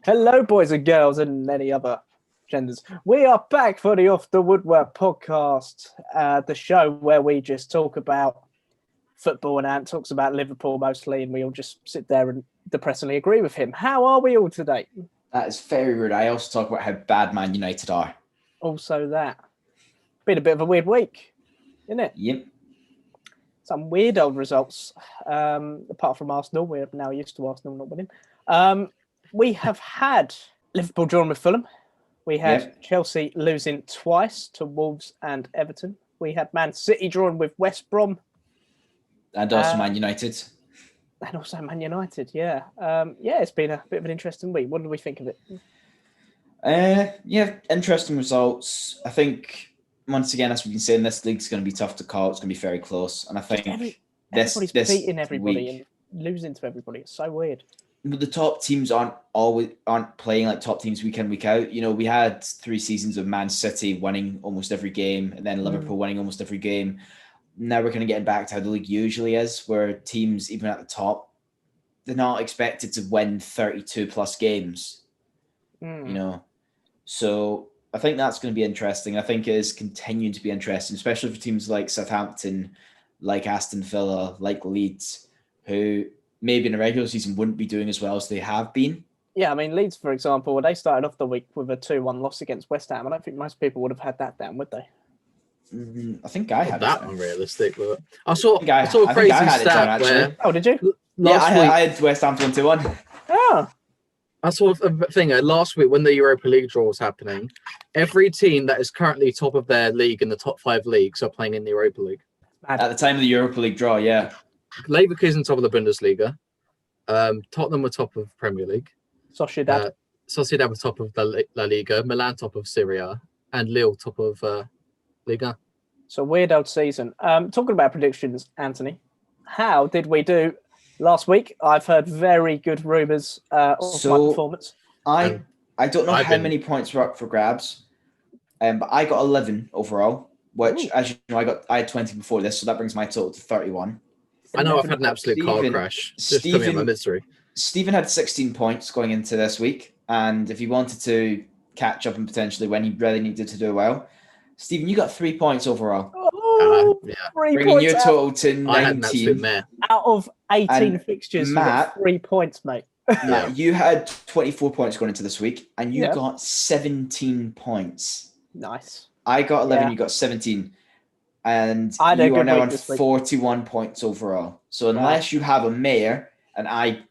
Hello, boys and girls, and many other genders. We are back for the Off the Woodwork Podcast, the show where we just talk about football, and Ant talks about Liverpool mostly, and we all just sit there and depressingly agree with him. How are we all today? That is very rude. I also talk about how bad Man United are. Also that. Been a bit of a weird week, isn't it? Yep. Some weird old results, apart from Arsenal. We're now used to Arsenal not winning. We have had Liverpool drawing with Fulham. We had Chelsea losing twice to Wolves and Everton. We had Man City drawing with West Brom. And also Man United. And also Man United, yeah. It's been a bit of an interesting week. What do we think of it? Interesting results. I think, once again, as we've been saying, this league's going to be tough to call. It's going to be very close. And I think everybody's beating everybody week, and losing to everybody. It's so weird. But the top teams aren't playing like top teams week in, week out. You know, we had 3 seasons of Man City winning almost every game, and then Liverpool winning almost every game. Now we're kind of getting back to how the league usually is, where teams, even at the top, they're not expected to win 32 plus games. You know, so I think that's going to be interesting. I think it is continuing to be interesting, especially for teams like Southampton, like Aston Villa, like Leeds, who maybe in a regular season wouldn't be doing as well as they have been. Yeah, I mean, Leeds, for example, they started off the week with a 2-1 loss against West Ham. I don't think most people would have had that down, would they? I think I had that unrealistic, but I saw a crazy stat where. Oh, did you? I had West Ham 1-1. Oh. I saw a thing last week when the Europa League draw was happening. Every team that is currently top of their league in the top 5 leagues are playing in the Europa League. At the time of the Europa League draw, yeah. Leverkusen top of the Bundesliga. Tottenham were top of Premier League. Sociedad were top of La Liga. Milan top of Serie A. And Lille top of Liga. So weird old season. Talking about predictions, Anthony, how did we do last week? I've heard very good rumours of my performance. I don't know how many points were up for grabs, but I got 11 overall, which, as you know, I had 20 before this, so that brings my total to 31. I know I've had an absolute car crash. Just coming out my misery. Stephen had 16 points going into this week, and if he wanted to catch up and potentially when he really needed to do well, Stephen, you got 3 points overall. Bringing your total to 19. Out of 18 fixtures, Matt, you got 3 points, mate. Matt, you had 24 points going into this week, and you got 17 points. Nice. I got 11, you got 17. And you are now on 41 points overall. So unless you have a mare and I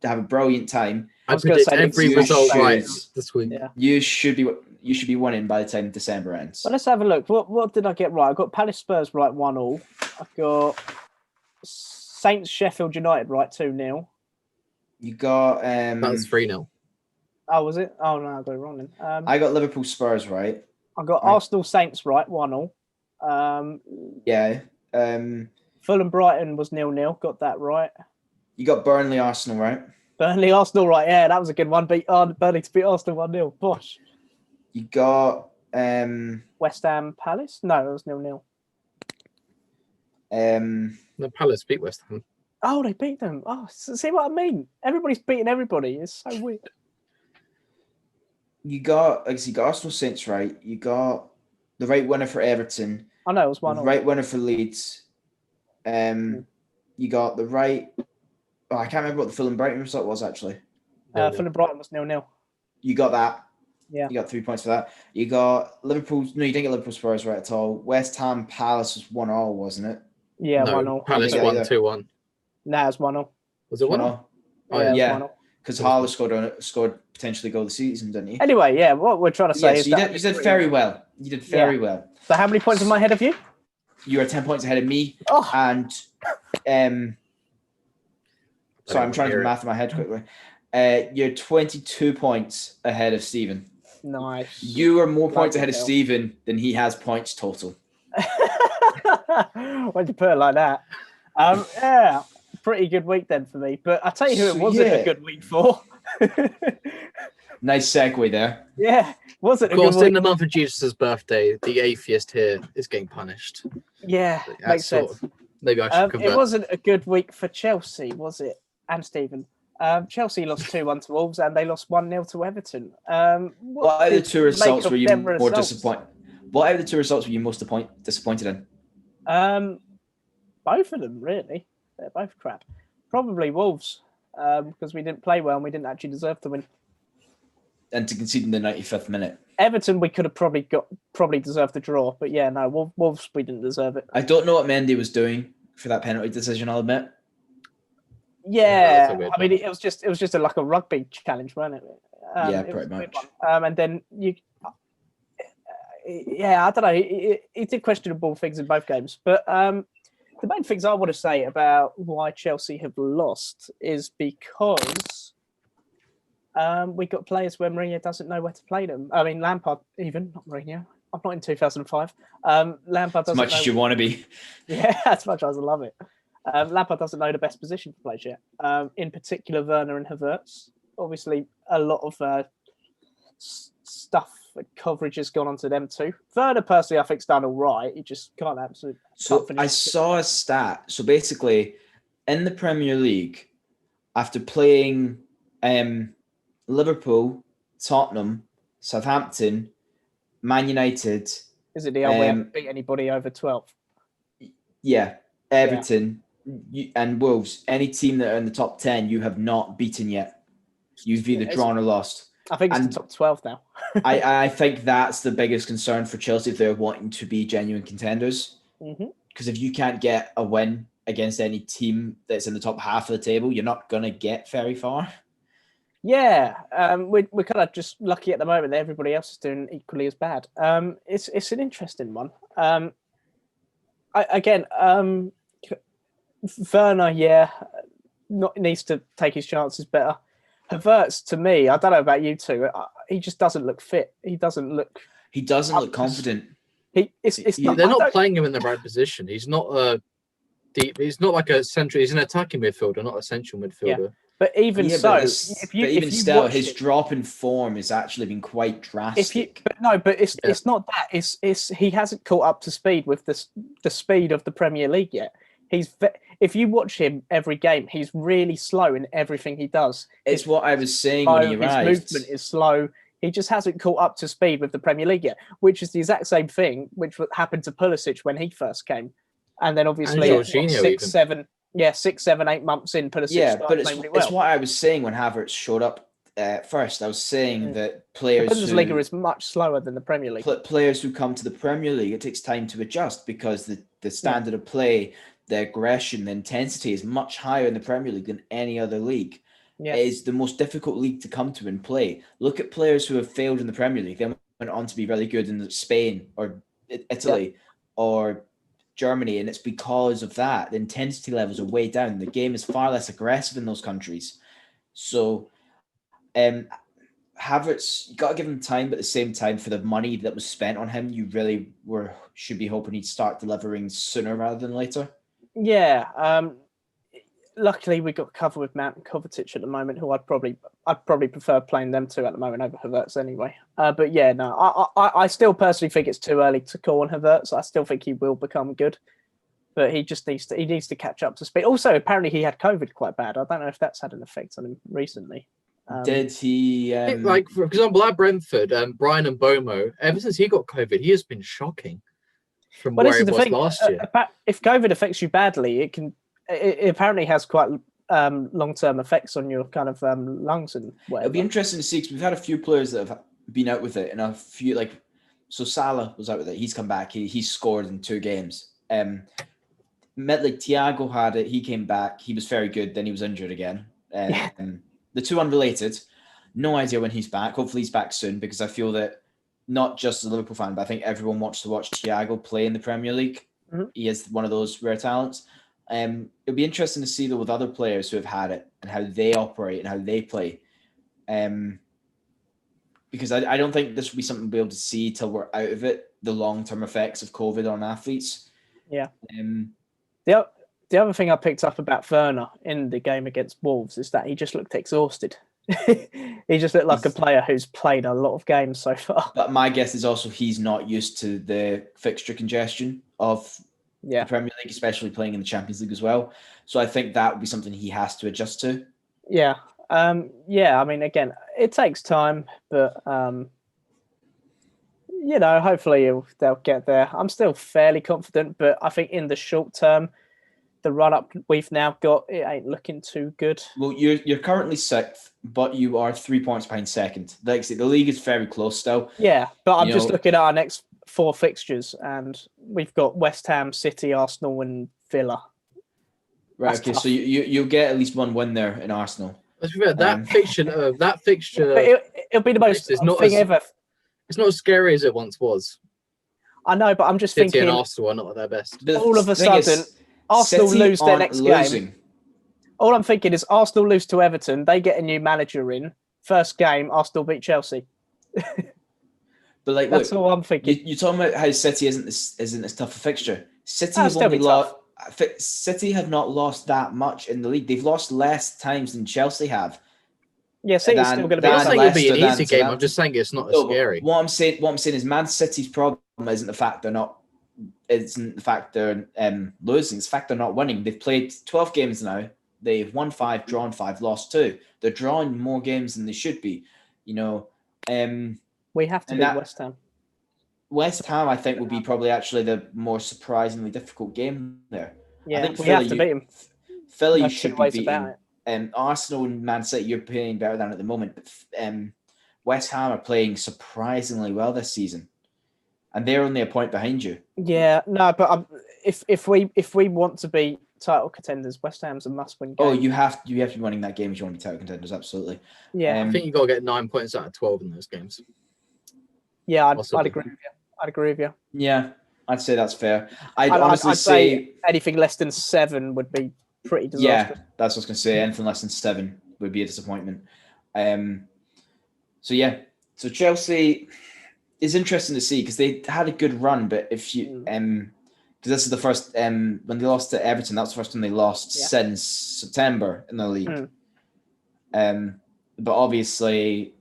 have a brilliant time, I predict every result right this week. Yeah. You should be winning by the time December ends. Well, let's have a look. What did I get right? I got Palace Spurs right 1-1. I got Saints Sheffield United right 2-0. You got that was 3-0. Oh, was it? Oh no, I got it wrong then. I got Liverpool Spurs right. I got Arsenal Saints right 1-0. Fulham Brighton was 0-0. Got that right. You got Burnley Arsenal right. Burnley Arsenal right. Yeah, that was a good one. Burnley to beat Arsenal 1-0. Bosh. You got West Ham Palace. No, it was 0-0. The Palace beat West Ham. Oh, they beat them. Oh, see what I mean? Everybody's beating everybody. It's so weird. You got Arsenal Saints right. You got the right winner for Everton. I know it was 1-0. Right winner for Leeds. You got the right. Oh, I can't remember what the Fulham Brighton result was actually. Fulham Brighton was 0-0. You got that. Yeah. You got 3 points for that. You got Liverpool. No, you didn't get Liverpool Spurs right at all. West Ham Palace was 1-1, wasn't it? Yeah, no, 1-0. Palace won 2-1. Nah, it was 1-0. Was it 1-0? Yeah. Because Harlow scored potentially goal of the season, didn't he? Anyway, yeah, what we're trying to say is you did very well. You did very well. So how many points am I ahead of you? You are 10 points ahead of me. And sorry, I'm trying to do math in my head quickly. You're 22 points ahead of Stephen. Nice. You are more points ahead of Stephen than he has points total. Why'd you put it like that? Yeah, pretty good week then for me. But I tell you who it wasn't a good week for. Nice segue there. Yeah, wasn't a good week. Of course, in the month of Jesus' birthday, the atheist here is getting punished. Yeah, makes sense. Maybe I should convert. It wasn't a good week for Chelsea, was it? And Stephen. Chelsea lost 2-1 to Wolves and they lost 1-0 to Everton. What out of the two results were you more results? disappointed? What out of the two results were you most disappointed in? Both of them, really. They're both crap. Probably Wolves, because we didn't play well and we didn't actually deserve to win. And to concede in the 95th minute. Everton, we could have probably deserved the draw, but yeah, no, Wolves, we didn't deserve it. I don't know what Mendy was doing for that penalty decision, I'll admit. Yeah, I mean, it was just like a rugby challenge, wasn't it? Yeah, pretty much. And then I don't know. He did questionable things in both games, but the main things I want to say about why Chelsea have lost is because we got players where Mourinho doesn't know where to play them. I mean, Lampard, even not Mourinho. I'm not in 2005. Lampard doesn't as much as you want to be. Yeah, as much as I love it. Lampard doesn't know the best position for players yet. In particular, Werner and Havertz. Obviously, a lot of stuff, coverage has gone onto them too. Werner, personally, I think's done all right. He just can't absolutely. So I saw a stat. So basically, in the Premier League, after playing Liverpool, Tottenham, Southampton, Man United. Is it the only way to beat anybody over 12? Yeah, Everton and Wolves. Any team that are in the top 10, you have not beaten yet. You've either drawn or lost. I think it's the top 12 now. I think that's the biggest concern for Chelsea if they're wanting to be genuine contenders. Because if you can't get a win against any team that's in the top half of the table, you're not going to get very far. Yeah, we're kind of just lucky at the moment that everybody else is doing equally as bad. It's an interesting one. Werner, needs to take his chances better. Havertz, to me, I don't know about you two, he just doesn't look fit. He doesn't look confident. They're not playing him in the right position. He's not deep. He's not like a central. He's an attacking midfielder, not a central midfielder. Yeah. But even his drop in form has actually been quite drastic. It's not that. It's he hasn't caught up to speed with the speed of the Premier League yet. If you watch him every game, he's really slow in everything he does. It's what I was saying when he arrived. His movement is slow. He just hasn't caught up to speed with the Premier League yet, which is the exact same thing which happened to Pulisic when he first came, and then obviously 6, 7, 8 months in, Pulisic. Yeah, but it's what I was saying when Havertz showed up first. I was saying that players. The Bundesliga is much slower than the Premier League. Players who come to the Premier League, it takes time to adjust because the standard of play, the aggression, the intensity is much higher in the Premier League than any other league. Yeah. It is the most difficult league to come to and play. Look at players who have failed in the Premier League. They went on to be really good in Spain or Italy or Germany, and it's because of that. The intensity levels are way down. The game is far less aggressive in those countries. So Havertz, you got to give him time, but at the same time, for the money that was spent on him, you really should be hoping he'd start delivering sooner rather than later. Yeah. Luckily, we got covered with Mount and Kovacic at the moment, who I'd probably prefer playing them two at the moment over Havertz anyway. But yeah, no, I still personally think it's too early to call on Havertz. I still think he will become good, but he just needs to catch up to speed. Also, apparently he had COVID quite bad. I don't know if that's had an effect on him recently. Did he? Like, for example, at Brentford, Brian and Bomo, ever since he got COVID, he has been shocking from where he was last year. If COVID affects you badly, it apparently has quite long-term effects on your kind of lungs and whatever. It'll be interesting to see because we've had a few players that have been out with it, and a few so Salah was out with it. He's come back. He scored in 2 games. Thiago had it. He came back. He was very good. Then he was injured again. The two unrelated. No idea when he's back. Hopefully he's back soon because I feel that not just as a Liverpool fan, but I think everyone wants to watch Thiago play in the Premier League. Mm-hmm. He is one of those rare talents. It'll be interesting to see though with other players who have had it and how they operate and how they play. Because I don't think this will be something we'll be able to see till we're out of it, the long-term effects of COVID on athletes. Yeah. The other thing I picked up about Werner in the game against Wolves is that he just looked exhausted. He just looked like a player who's played a lot of games so far. But my guess is also he's not used to the fixture congestion of the Premier League, especially playing in the Champions League as well. So I think that would be something he has to adjust to. Yeah, Yeah, I mean, again, it takes time, but hopefully they'll get there. I'm still fairly confident, but I think in the short term, the run up we've now got, it ain't looking too good. Well, you're currently 6th, but you are 3 points behind 2nd. Like I say, the league is very close still. Yeah, but I'm just looking at our next 4 fixtures, and we've got West Ham, City, Arsenal, and Villa. Right. Okay. Tough. So you'll get at least one win there in Arsenal. That fixture. It'll be the most thing ever. It's not as scary as it once was. I know, but I'm just City thinking. and Arsenal are not at their best. All of a sudden, Arsenal lose their next game. All I'm thinking is Arsenal lose to Everton. They get a new manager in. First game, Arsenal beat Chelsea. But like, that's all I'm thinking. You're talking about how City isn't this tough a fixture. City have not lost that much in the league. They've lost less times than Chelsea have. Yeah, City's still going to be. I'm saying it'll be an easy game. I'm just saying it's not as scary. What I'm saying is Man City's problem isn't the fact they're losing. It's the fact they're not winning. They've played 12 games now. They've won 5, drawn 5, lost 2. They're drawing more games than they should be. We have to beat West Ham. West Ham, I think, will be probably actually the more surprisingly difficult game there. Yeah, I think we have to beat them. Philly should be beating. Arsenal and Man City, you're playing better than at the moment. But West Ham are playing surprisingly well this season, and they're only a point behind you. Yeah, no, but if we want to be title contenders, West Ham's a must-win game. Oh, you have to be winning that game if you want to be title contenders. Absolutely. Yeah, I think you got to get 9 points out of 12 in those games. Yeah, I'd agree with you. Yeah, I'd say that's fair. I'd say anything less than 7 would be pretty disastrous. Yeah, that's what I was going to say. Anything less than 7 would be a disappointment. So Chelsea is interesting to see because they had a good run, but if you because this is the first when they lost to Everton, that was the first time they lost since September in the league. But obviously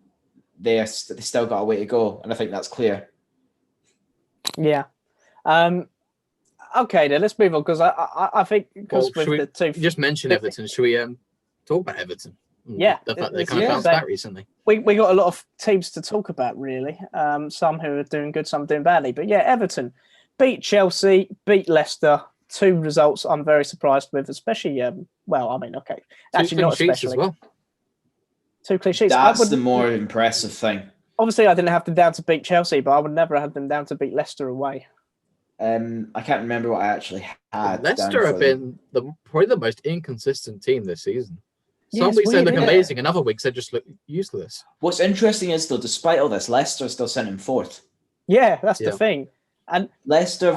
they still got a way to go, and I think that's clear. Yeah. Okay, then let's move on because I think because we just mention Everton. Should we talk about Everton? Yeah, the fact they kind of bounced back recently. We got a lot of teams to talk about, really. Some who are doing good, some doing badly. But yeah, Everton beat Chelsea, beat Leicester. 2 results I'm very surprised with, especially. Actually, not especially. As well. 2 clean sheets. That's the more impressive thing. Obviously, I didn't have them down to beat Chelsea, but I would never have them down to beat Leicester away. I can't remember what I actually had. Leicester have been probably the most inconsistent team this season. Some weeks they look amazing, and other weeks they just look useless. What's interesting is, though, despite all this, Leicester is still sitting in 4th. Yeah, that's the thing. And Leicester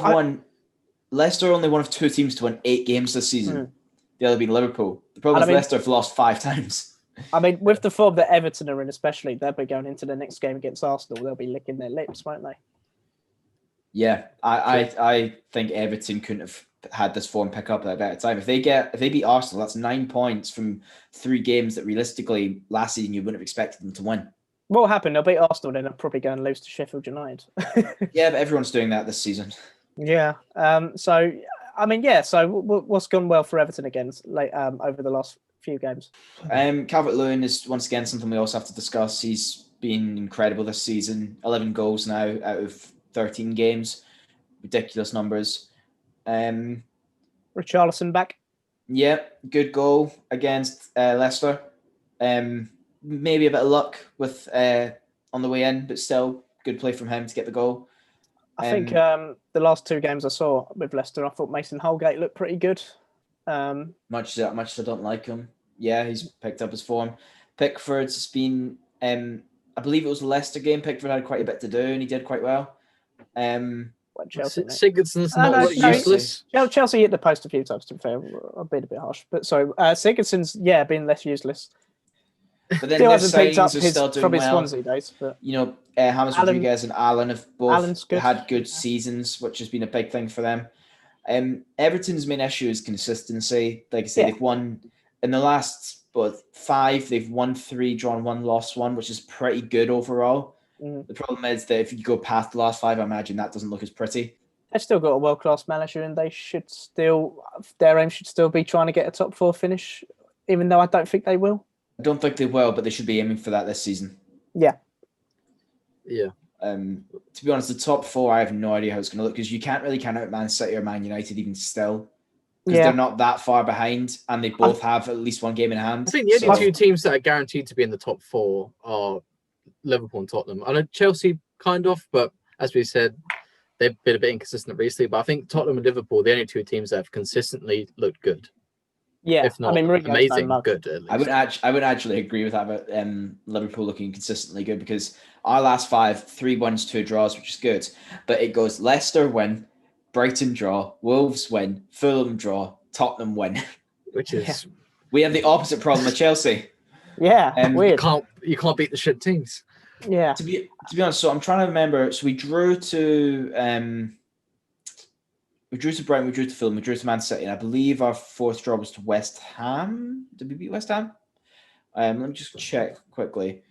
Leicester only one of 2 teams to win 8 games this season. The other being Liverpool. The problem is Leicester have lost 5 times. I mean, with the form that Everton are in, especially, they'll be going into the next game against Arsenal. They'll be licking their lips, won't they? Yeah, I think Everton couldn't have had this form pick up at a better time. If they beat Arsenal, that's 9 points from 3 games that realistically last season you wouldn't have expected them to win. What will happen? They'll beat Arsenal, then they'll probably go and lose to Sheffield United. Yeah, but everyone's doing that this season. Yeah. So what's gone well for Everton again over the last few games? Calvert-Lewin is once again something we also have to discuss. He's been incredible this season. 11 goals now out of 13 games. Ridiculous numbers. Richarlison back. Yeah, good goal against Leicester. Maybe a bit of luck with on the way in, but still good play from him to get the goal. I think the last 2 games I saw with Leicester, I thought Mason Holgate looked pretty good. Much as I don't like him, yeah, he's picked up his form. Pickford's been, I believe it was the Leicester game. Pickford had quite a bit to do, and he did quite well. Chelsea, Sigurdsson's not useless. Chelsea hit the post a few times. To be fair, I've been a bit harsh, but so Sigurdsson's been less useless. But then still hasn't picked up from his Swansea days. But James Rodriguez and Allen have both good. had good seasons, which has been a big thing for them. Everton's main issue is consistency. Like I say, they've won in the last 5. They've won 3, drawn 1, lost 1, which is pretty good overall. The problem is that if you go past the last 5, I imagine that doesn't look as pretty. They've still got a world-class manager, and their aim should still be trying to get a top 4 finish, even though I don't think they will. I don't think they will, but they should be aiming for that this season. Yeah. Yeah. To be honest, the top 4, I have no idea how it's going to look because you can't really count out Man City or Man United even still because they're not that far behind and they both have at least one game in hand. I think the only 2 teams that are guaranteed to be in the top 4 are Liverpool and Tottenham. I know Chelsea kind of, but as we said, they've been a bit inconsistent recently. But I think Tottenham and Liverpool are the only 2 teams that have consistently looked good. Yeah, if not amazing, good. At least. I would actually agree with that about Liverpool looking consistently good because our last 5, 3 wins, 2 draws, which is good. But it goes Leicester win, Brighton draw, Wolves win, Fulham draw, Tottenham win. Which is we have the opposite problem with Chelsea. Yeah, weird. You can't beat the shit teams. Yeah. To be honest, so I'm trying to remember. So we drew to Brighton, we drew to Fulham, we drew to Man City, and I believe our 4th draw was to West Ham. Did we beat West Ham? Let me just check quickly.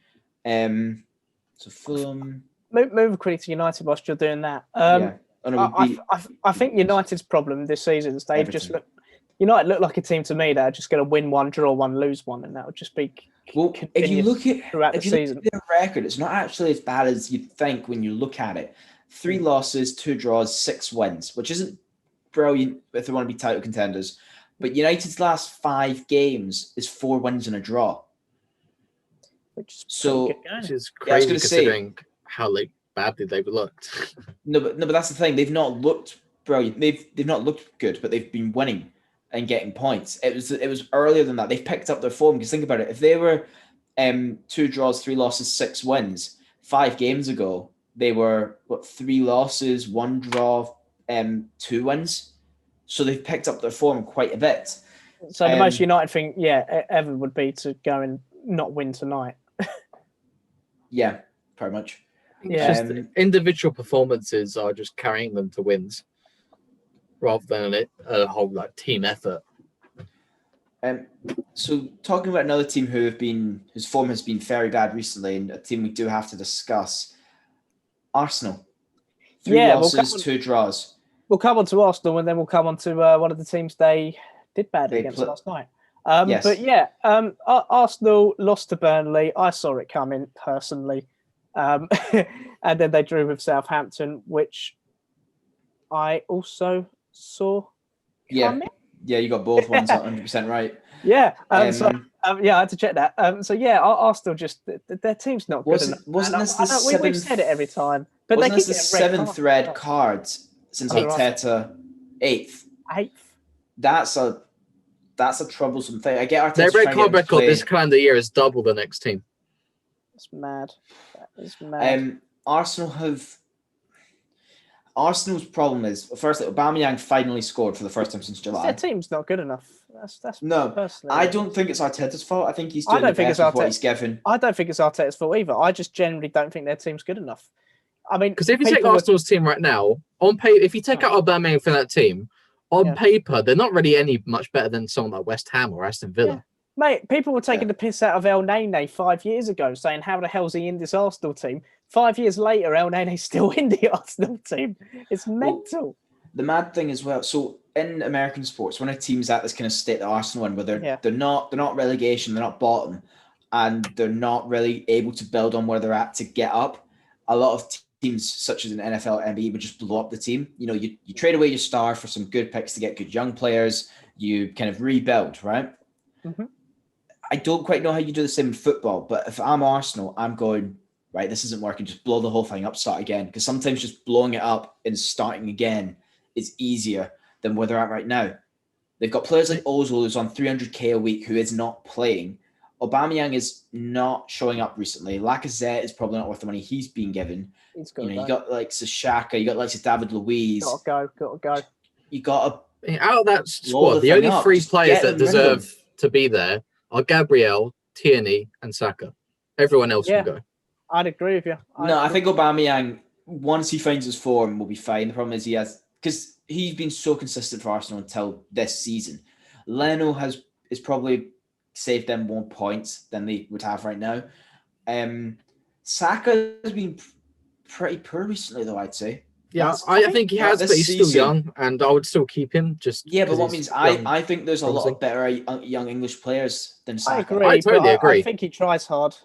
So Fulham. Move quickly to United whilst you're doing that. I think United's problem this season is they've just looked. United look like a team to me that are just going to win 1, draw 1, lose 1, and that would just be. Well, if you look at throughout the season, look at their record, it's not actually as bad as you'd think when you look at it. 3 losses, 2 draws, 6 wins, which isn't brilliant if they want to be title contenders. But United's last 5 games is 4 wins and a draw. Which is crazy considering how badly they've looked. No, but that's the thing. They've not looked brilliant. They've not looked good, but they've been winning and getting points. It was earlier than that. They've picked up their form because think about it. If they were 2 draws, 3 losses, 6 wins 5 games ago, they were 3 losses, 1 draw, 2 wins. So they've picked up their form quite a bit. So the most United thing, ever would be to go and not win tonight. Yeah, pretty much. Yeah, just individual performances are just carrying them to wins, rather than a whole team effort. So talking about another team whose form has been very bad recently, and a team we do have to discuss, Arsenal. 3 losses, 2 draws. We'll come on to Arsenal, and then we'll come on to one of the teams they did badly against last night. Yes. But Arsenal lost to Burnley. I saw it coming personally. And then they drew with Southampton, which I also saw coming. Yeah, you got both ones 100% right. Yeah. I had to check that. Arsenal just their team's not good enough. Wasn't this the 7th? We've said it every time, but wasn't they this the 7th red card since Arteta 8th? 8th. That's a troublesome thing. I get Arteta. Their red card record this calendar year is double the next team. That's mad. That is mad. Arsenal's problem is, firstly, Aubameyang finally scored for the first time since July. Their team's not good enough. That's no. Personally. I don't think it's Arteta's fault. I think he's doing the best with what he's given. I don't think it's Arteta's fault either. I just generally don't think their team's good enough. I mean, because if you take Arsenal's team right now, on paper, if you take out Aubameyang for that team, on paper, they're not really any much better than someone like West Ham or Aston Villa. Yeah. Mate, people were taking the piss out of El Nene 5 years ago, saying, how the hell's he in this Arsenal team? 5 years later, El Nene's still in the Arsenal team. It's mental. Well, the mad thing as well, so in American sports, when a team's at this kind of state that Arsenal in, where they're not relegation, they're not bottom, and they're not really able to build on where they're at to get up, a lot of teams such as an NFL, NBA would just blow up the team. You know, you trade away your star for some good picks to get good young players. You kind of rebuild, right? Mm-hmm. I don't quite know how you do the same in football, but if I'm Arsenal, I'm going, right, this isn't working. Just blow the whole thing up, start again. Because sometimes just blowing it up and starting again is easier than where they're at right now. They've got players like Ozil who's on 300k a week who is not playing. Aubameyang is not showing up recently. Lacazette is probably not worth the money he's been given. You got like Xhaka, you got like David Luiz. Gotta go. You got out of that squad, the only 3 players that deserve to be there are Gabriel, Tierney, and Saka. Everyone else can go. I'd agree with you. I think Aubameyang, once he finds his form, will be fine. The problem is because he's been so consistent for Arsenal until this season. Leno has probably saved them more points than they would have right now. Saka has been pretty poor recently, though, I'd say. Yeah, I think he has, but he's still young, and I would still keep him. But what means I think there's a lot of better young English players than Saka. I totally agree. I think he tries hard.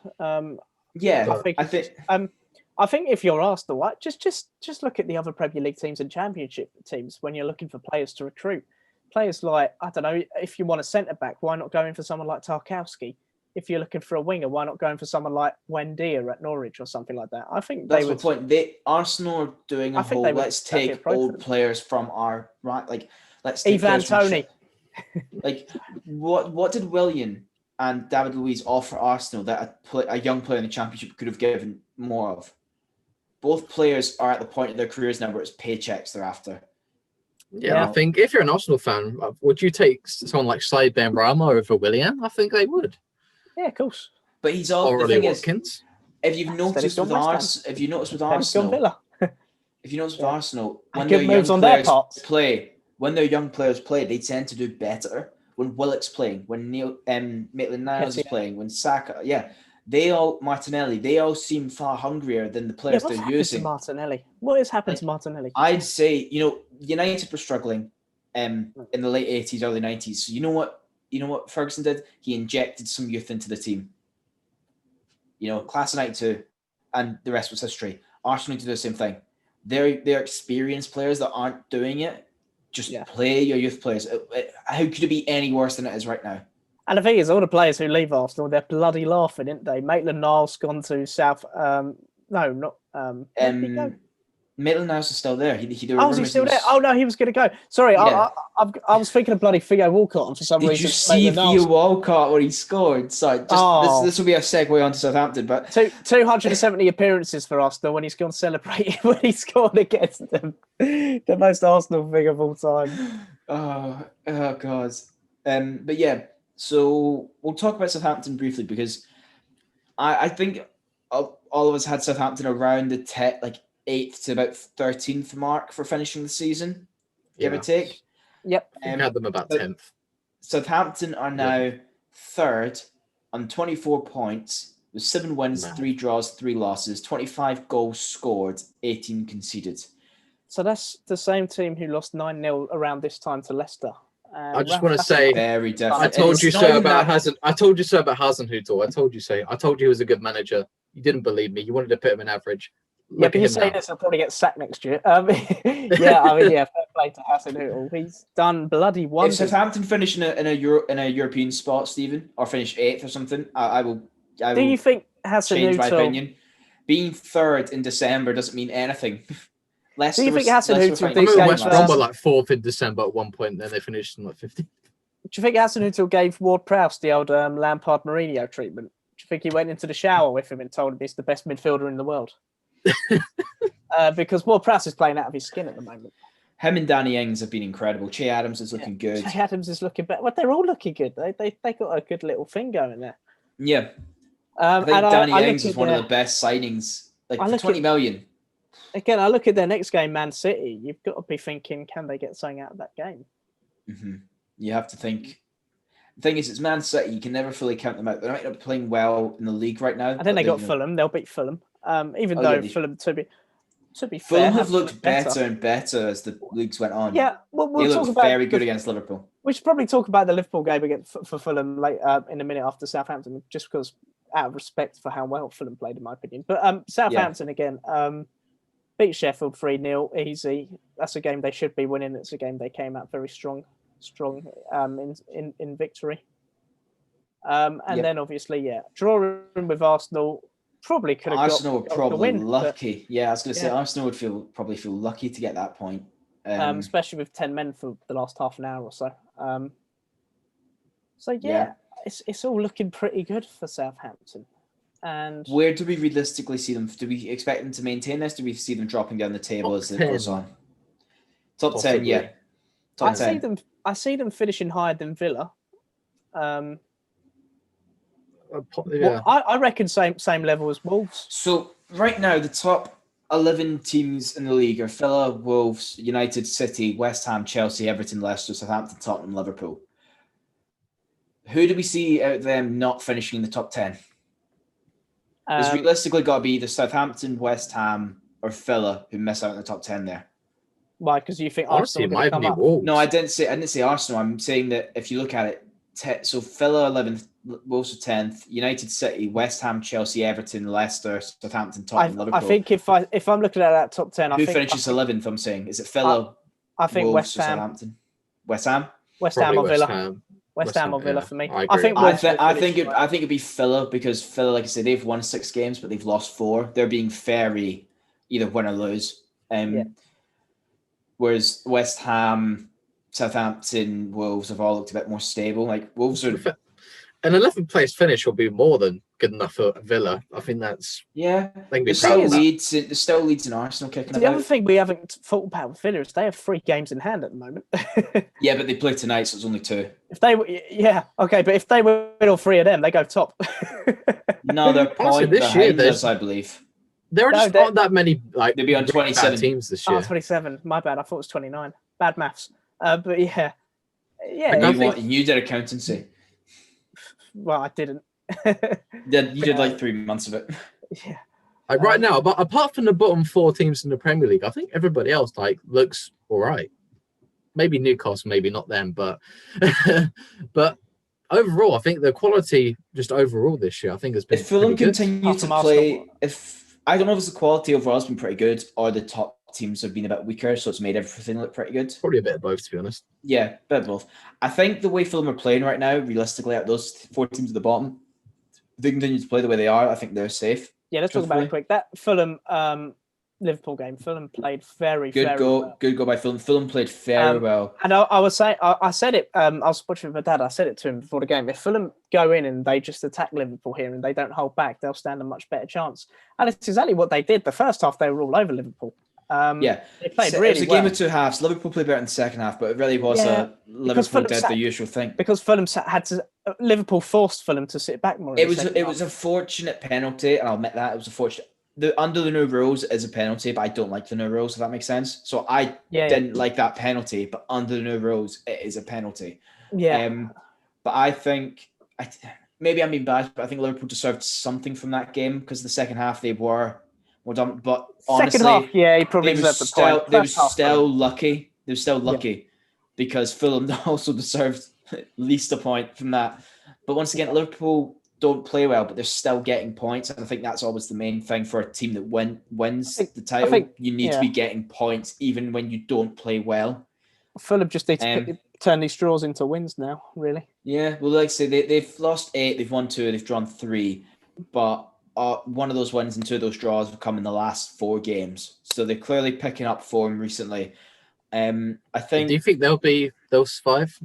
I think if you're Arsenal, just look at the other Premier League teams and Championship teams when you're looking for players to recruit. Players like, I don't know, if you want a centre back, why not go in for someone like Tarkowski? If you're looking for a winger, why not go in for someone like Wendia at Norwich or something like that? I think that's the point. Arsenal are doing a whole. Let's take old players from our right, like let's take Ivan Toney. Like what did Willian and David Luiz offer Arsenal that a young player in the Championship could have given more of? Both players are at the point of their careers now where it's paychecks they're after. Yeah, I think if you're an Arsenal fan, would you take someone like Said Benrahma over Willian? I think they would. Yeah, of course. But he's all the thing Watkins. If you've noticed with Arsenal, when their young players play, they tend to do better. When Willock's playing, when Maitland-Niles is playing, when Saka, they all seem far hungrier than the players they're using. Martinelli, what has happened to Martinelli? I'd say United were struggling in the late 80s, early 90s. So you know what Ferguson did? He injected some youth into the team. Class of 92, and the rest was history. Arsenal need to do the same thing. They're experienced players that aren't doing it. Just play your youth players. How could it be any worse than it is right now? And the thing is, all the players who leave Arsenal, they're bloody laughing, aren't they? Maitland-Niles gone to South. Maitland-Niles is still there. He is he still there? Oh no, he was going to go. Sorry, I was thinking of bloody Theo Walcott, and for some reason. Did you see Theo Walcott when he scored? Sorry, this will be a segue on to Southampton. But 270 appearances for Arsenal when he's gone celebrating when he scored against them, the most Arsenal thing of all time. Oh God. But yeah, so we'll talk about Southampton briefly because I think all of us had Southampton around the 8th to about 13th mark for finishing the season, give or take. Yep. I had them about 10th. Southampton are now third on 24 points with 7 wins, 3 draws, 3 losses, 25 goals scored, 18 conceded. So that's the same team who lost 9-0 around this time to Leicester. I just want to say, very different. I told you so about Hasenhüttl. I told you he was a good manager. You didn't believe me. You wanted to put him in average. But you say this, he'll probably get sacked next year. Fair play to Hasenhüttl. He's done bloody wonders. If Southampton finish in a European spot, Stephen, or finish 8th or something, I will. Do you think Hasenhüttl? Change my opinion. Being third in December doesn't mean anything. Do you think Hasenhüttl? West Brom were like 4th in December at one point, and then they finished in 15th. Do you think Hasenhüttl gave Ward-Prowse the old Lampard Mourinho treatment? Do you think he went into the shower with him and told him he's the best midfielder in the world? Because Ward-Prowse is playing out of his skin at the moment. Him and Danny Ings have been incredible. Che Adams is looking good. Che Adams is looking better. Well, they're all looking good. They got a good little thing going there. Yeah. I think Danny Ings is one of the best signings. For 20 million. Again, I look at their next game, Man City. You've got to be thinking, can they get something out of that game? Mm-hmm. You have to think. The thing is, it's Man City. You can never fully count them out. They're not playing well in the league right now. I think they got Fulham. They'll beat Fulham. Fulham, to be fair, Fulham have looked better and better as the leagues went on. Yeah, they looked very good against Liverpool. We should probably talk about the Liverpool game for Fulham in a minute after Southampton, just because out of respect for how well Fulham played, in my opinion. But Southampton again beat Sheffield 3-0, easy. That's a game they should be winning. It's a game they came out very strong in victory. Then obviously, drawing with Arsenal. Probably could have Arsenal were probably win, lucky. I was going to say Arsenal would probably feel lucky to get that point, especially with 10 men for the last half an hour or so. It's all looking pretty good for Southampton. And where do we realistically see them? Do we expect them to maintain this? Do we see them dropping down the table as it goes on? Top 10, yeah. Top 10. I see them finishing higher than Villa. I reckon same level as Wolves. So right now, the top 11 teams in the league are Villa, Wolves, United, City, West Ham, Chelsea, Everton, Leicester, Southampton, Tottenham, Liverpool. Who do we see out of them not finishing in the top 10? It's realistically got to be either Southampton, West Ham, or Villa who miss out in the top 10 there. Why? Because you think Honestly, Arsenal it are might going to be come up? Wolves. No, I didn't say Arsenal. I'm saying that if you look at it, so Villa 11th, Wolves are 10th, United, City, West Ham, Chelsea, Everton, Leicester, Southampton, Tottenham, Liverpool. I think if I'm looking at that top 10, Who finishes 11th? I'm saying, is it Villa? I think Wolves, West or Ham. Southampton. West Ham. West Ham or Villa. Ham. West Ham or Villa yeah, for me. I I agree. think I Wolves will think finish right. it'd be Villa because Villa, like I said, they've won 6 games, but they've lost 4. They're being very either win or lose. Whereas West Ham, Southampton, Wolves have all looked a bit more stable. Like Wolves are an 11th place finish will be more than good enough for Villa. I think that's yeah. they can be There's proud still of that. Leeds. There's still Leeds and Arsenal kicking The about. other thing we haven't thought about with Villa is they have 3 games in hand at the moment. Yeah, but they play tonight, so it's only 2. If they but if they win all 3 of them, they go top. No, they're point this year, behind us, I believe. There aren't that many like They'll be on really 27 bad teams this year. 27. My bad. I thought it was 29. Bad maths. But yeah. You did accountancy. Well, I didn't. You did like 3 months of it. Yeah. Like right now, but apart from the bottom 4 teams in the Premier League, I think everybody else looks all right. Maybe Newcastle, maybe not them, but but overall, I think the quality just overall this year, I think has been. If Fulham continue to play, I don't know if it's the quality overall has been pretty good or the top teams have been a bit weaker, so it's made everything look pretty good. Probably a bit of both, to be honest. Yeah, a bit of both. I think the way Fulham are playing right now, realistically, at those 4 teams at the bottom, if they continue to play the way they are, I think they're safe. Yeah, let's talk about it quick. That Fulham Liverpool game, Fulham played very well. Good go by Fulham. Fulham played very well. And I was saying, I said it. I was watching with my dad. I said it to him before the game. If Fulham go in and they just attack Liverpool here and they don't hold back, they'll stand a much better chance. And it's exactly what they did. The first half, they were all over Liverpool. They played really well. It was a game of 2 halves. Liverpool played better in the second half, but it really was Liverpool did the usual thing. Because Fulham Liverpool forced Fulham to sit back more. It was a fortunate penalty, and I'll admit that it was a fortunate. Under the new rules is a penalty, but I don't like the new rules, if that makes sense. So I didn't like that penalty, but under the new rules, it is a penalty. Yeah. But I think, maybe I'm being bad, but I think Liverpool deserved something from that game because the second half they were done. But honestly, second half, he probably deserved the point. They were still lucky. They were still lucky because Fulham also deserved at least a point from that. But once again, Liverpool don't play well, but they're still getting points. And I think that's always the main thing for a team that wins the title. You need to be getting points even when you don't play well. Fulham just need to turn these draws into wins now, really. Yeah, well, like I say, they've lost 8, they've won 2, they've drawn 3. But one of those wins and 2 of those draws have come in the last 4 games. So they're clearly picking up form recently. I think. Do you think they'll survive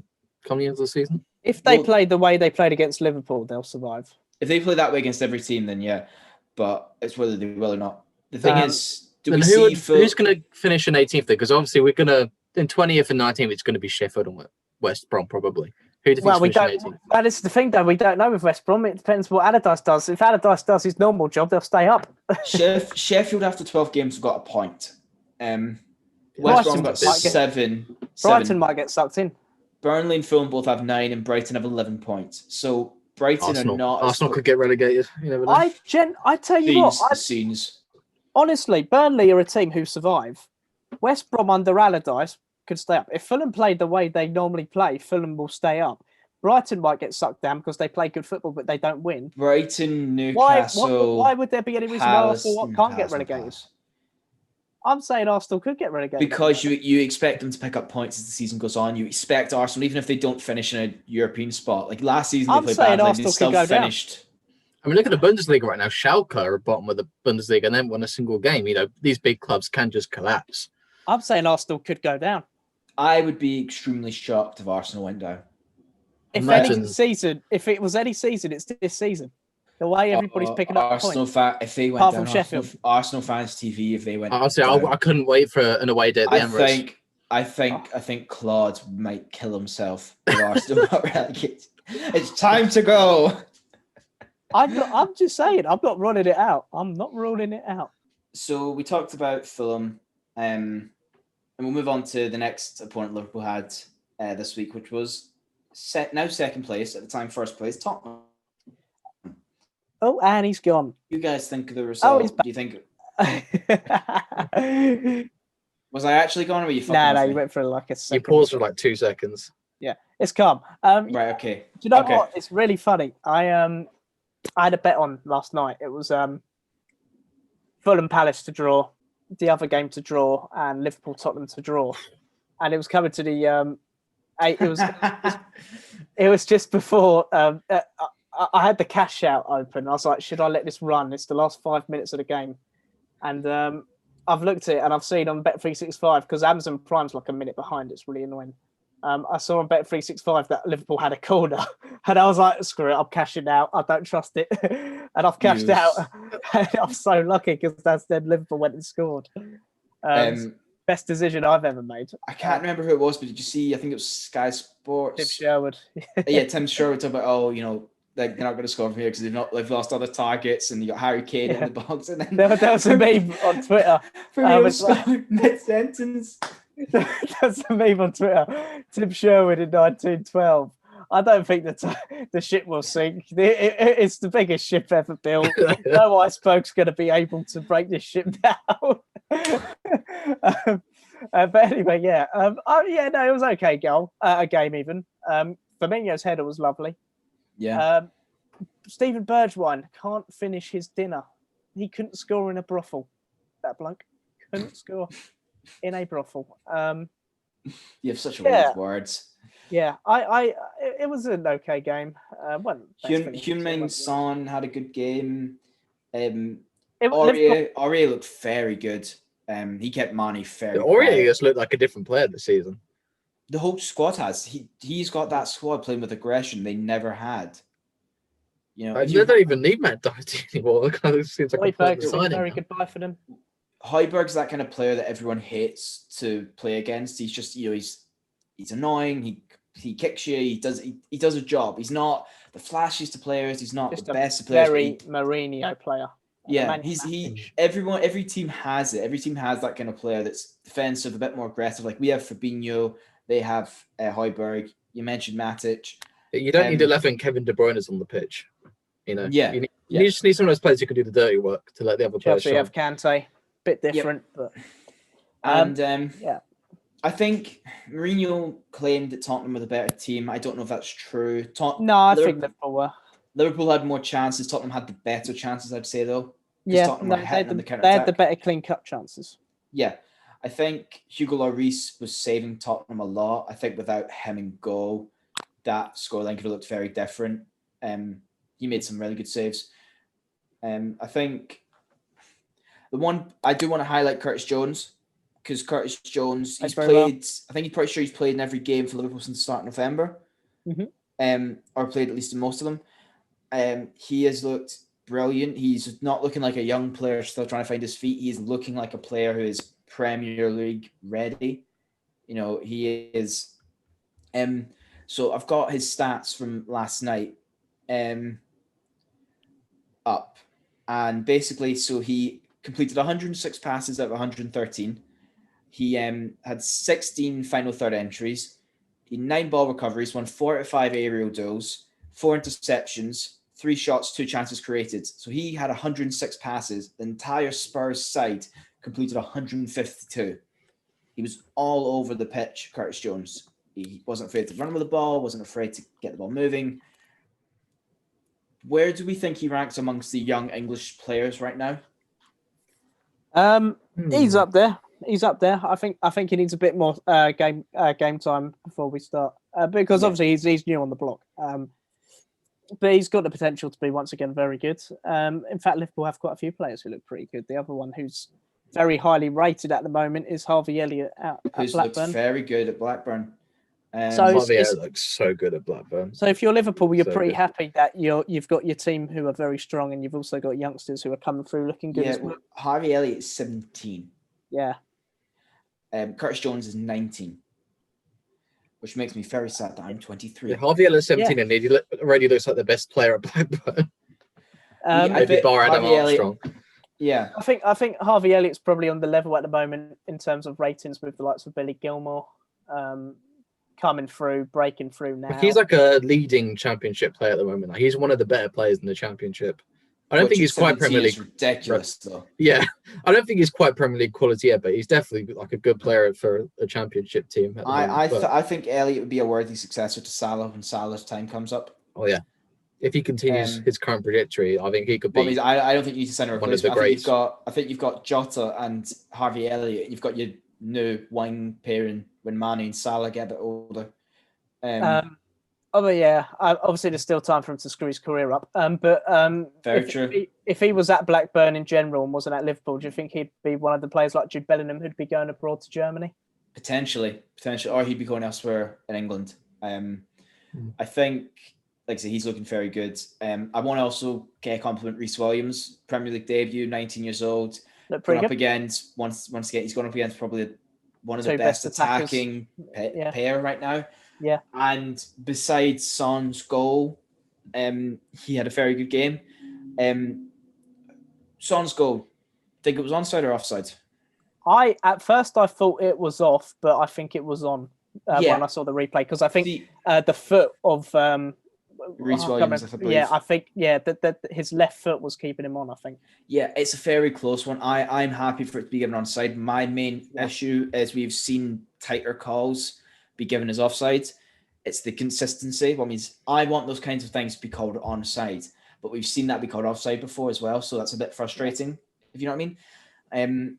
coming into the season? If they play the way they played against Liverpool, they'll survive. If they play that way against every team, then yeah. But it's whether they will or not. The thing is, who's going to finish in 18th? Because obviously we're going to in 20th and 19th. It's going to be Sheffield and West Brom probably. Who do you think is finishing 18th? That is the thing, though. We don't know with West Brom. It depends what Allardyce does. If Allardyce does his normal job, they'll stay up. Sheffield after 12 games have got a point. West Brom got 7. Brighton might get sucked in. Burnley and Fulham both have 9, and Brighton have 11 points. So Brighton are not. Arsenal could get relegated. You never know. I tell you what. Honestly, Burnley are a team who survive. West Brom under Allardyce could stay up. If Fulham played the way they normally play, Fulham will stay up. Brighton might get sucked down because they play good football, but they don't win. Brighton, Newcastle. Why would there be any reason why Arsenal can't get relegated? I'm saying Arsenal could get relegated. Because you expect them to pick up points as the season goes on. You expect Arsenal, even if they don't finish in a European spot. Like last season, they played badly. They still finished. I mean, look at the Bundesliga right now. Schalke are bottom of the Bundesliga and then won a single game. You know, these big clubs can just collapse. I'm saying Arsenal could go down. I would be extremely shocked if Arsenal went down. If it was any season, it's this season. The way everybody's picking up Arsenal points. If they went apart down, from Sheffield. Arsenal fans TV. If they went, honestly, I couldn't wait for an away day at the Emirates. I think Claude might kill himself if Arsenal got relegated. It's time to go. I'm just saying. I'm not ruling it out. I'm not ruling it out. So we talked about Fulham, and we'll move on to the next opponent Liverpool had this week, which was now second place at the time, first place, Tottenham. Oh, and he's gone. You guys think of the result? Do you think Was I actually gone, or were you fucking No, with me? you went for like a You second. paused for like 2 seconds. Yeah, it's calm. Right, okay. Do you know Okay. what? It's really funny. I had a bet on last night. It was Fulham Palace to draw, the other game to draw, and Liverpool Tottenham to draw, and it was coming to the it was just before I had the cash out open. I was like, should I let this run? It's the last 5 minutes of the game, and I've looked at it and I've seen on Bet365 because Amazon Prime's like a minute behind. It's really annoying. I saw on Bet365 that Liverpool had a corner, and I was like, screw it, I'm cashing out. I don't trust it, and I've cashed out. I'm so lucky because that's then Liverpool went and scored. Best decision I've ever made. I can't remember who it was, but did you see? I think it was Sky Sports. Tim Sherwood. Yeah, Tim Sherwood talked about, they're not going to score from here because they've lost other targets, and you got Harry Kane in the box, and then there was a meme on Twitter. Mid-sentence. That's a meme on Twitter. Tim Sherwood in 1912. I don't think the ship will sink. It's the biggest ship ever built. No iceberg's going to be able to break this ship down. But anyway, yeah. It was okay goal. A game even. Firmino's header was lovely. Yeah. Stephen Bergwijn can't finish his dinner. He couldn't score in a brothel. That bloke couldn't score in a brothel. You have such a way with words. Yeah, it was an okay game. Heung-min Son had a good game. Aurier looked very good. He kept Mane very good. Aurier just looked like a different player this season. The whole squad has. He's got that squad playing with aggression they never had. They don't even need Matt Doherty anymore. It kind of seems like a very good buy for them. Højbjerg's that kind of player that everyone hates to play against. He's just, he's annoying. He kicks you. He does a job. He's not the flashiest of players. He's not just the best of players. Very Mourinho player. Yeah, every team has it. Every team has that kind of player that's defensive, a bit more aggressive. Like we have Fabinho, they have Højbjerg. You mentioned Matic. You don't need 11 Kevin De Bruyne's on the pitch. Yeah. You just need some of those players who can do the dirty work to let the other players shine. You have Kante, bit different, but I think Mourinho claimed that Tottenham were the better team. I don't know if that's true. I think Liverpool were. Liverpool had more chances. Tottenham had the better chances, I'd say, though. Yeah, they had the better clean-cut chances. Yeah. I think Hugo Lloris was saving Tottenham a lot. I think without him in goal, that scoreline could have looked very different. He made some really good saves. I think the one I do want to highlight Curtis Jones, because Curtis Jones, he's played. Well. I think he's pretty sure he's played in every game for Liverpool since the start of November, or played at least in most of them. He has looked brilliant. He's not looking like a young player still trying to find his feet. He is looking like a player who is Premier League ready. He is. So I've got his stats from last night up, and basically, so he completed 106 passes out of 113. He had 16 final third entries. He had 9 ball recoveries, won 4 out of 5 aerial duels, 4 interceptions, 3 shots, 2 chances created. So he had 106 passes. The entire Spurs side completed 152. He was all over the pitch, Curtis Jones. He wasn't afraid to run with the ball, wasn't afraid to get the ball moving. Where do we think he ranks amongst the young English players right now? He's up there. I think he needs a bit more game time before we start, because obviously he's new on the block. But he's got the potential to be once again very good. In fact, Liverpool have quite a few players who look pretty good. The other one who's very highly rated at the moment is Harvey Elliott at Blackburn. Looks very good at Blackburn. Harvey Elliott looks so good at Blackburn. So if you're Liverpool, you're pretty happy that you've got your team who are very strong, and you've also got youngsters who are coming through looking good as well. Harvey Elliott is 17. Yeah. Curtis Jones is 19, which makes me very sad that I'm 23. Yeah, Harvey Elliott 17 and he already looks like the best player at Blackburn. Maybe bar Adam Armstrong. Yeah, I think Harvey Elliott's probably on the level at the moment in terms of ratings with the likes of Billy Gilmore, coming through, breaking through now. He's like a leading championship player at the moment. He's one of the better players in the championship. I don't think he's quite Premier League. Ridiculous though. Yeah, I don't think he's quite Premier League quality yet, but he's definitely like a good player for a Championship team. At the moment. I think Elliott would be a worthy successor to Salah when Salah's time comes up. Oh yeah, if he continues his current trajectory, I think he could be. I don't think you need to send a replacement. I think you've got Jota and Harvey Elliott. You've got your new wing pairing when Mane and Salah get a bit older. Obviously there's still time for him to screw his career up. Very true. If he was at Blackburn in general and wasn't at Liverpool, do you think he'd be one of the players like Jude Bellingham who'd be going abroad to Germany? Potentially, or he'd be going elsewhere in England. I think, like I say, he's looking very good. I want to also get a compliment Reece Williams, Premier League debut, 19 years old. Going up against once again, he's going up against probably one of the best attacking pair right now. Yeah. And besides Son's goal, he had a very good game. Son's goal, think it was onside or offside? At first I thought it was off, but I think it was on when I saw the replay, because I think the foot of Reece Williams, I believe. Yeah, I think that his left foot was keeping him on, I think. Yeah, it's a very close one. I'm happy for it to be given onside. My main issue is we've seen tighter calls be given as offside. It's the consistency. What means I want those kinds of things to be called onside, but we've seen that be called offside before as well, so that's a bit frustrating, if you know what I mean.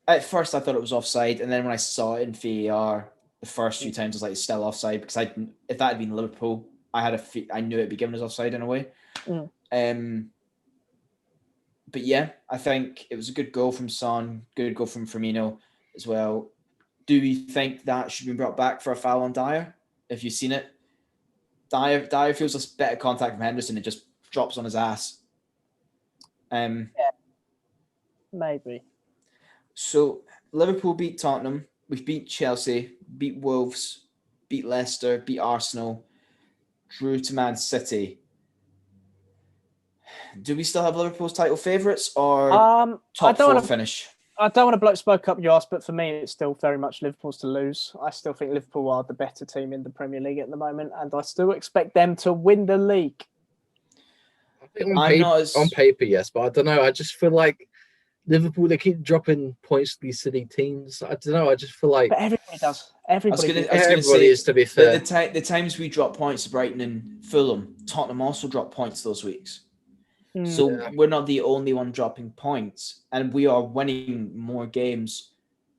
At first I thought it was offside, and then when I saw it in VAR the first few times, I was like, it's still offside, because if that had been Liverpool, I knew it'd be given as offside in a way. But yeah, I think it was a good goal from Son, good goal from Firmino as well. Do we think that should be brought back for a foul on Dyer? If you've seen it, Dyer feels a bit of contact from Henderson. It just drops on his ass. Maybe. So Liverpool beat Tottenham. We've beat Chelsea, beat Wolves, beat Leicester, beat Arsenal, drew to Man City. Do we still have Liverpool's title favourites or top four finish? I don't want to blow smoke up your ass, but for me, it's still very much Liverpool's to lose. I still think Liverpool are the better team in the Premier League at the moment, and I still expect them to win the league. I think on paper, yes, but I don't know. I just feel like Liverpool, they keep dropping points to these city teams. I don't know. I just feel like... But everybody does. Everybody is, to be fair. The times we drop points to Brighton and Fulham, Tottenham also drop points those weeks. So we're not the only one dropping points, and we are winning more games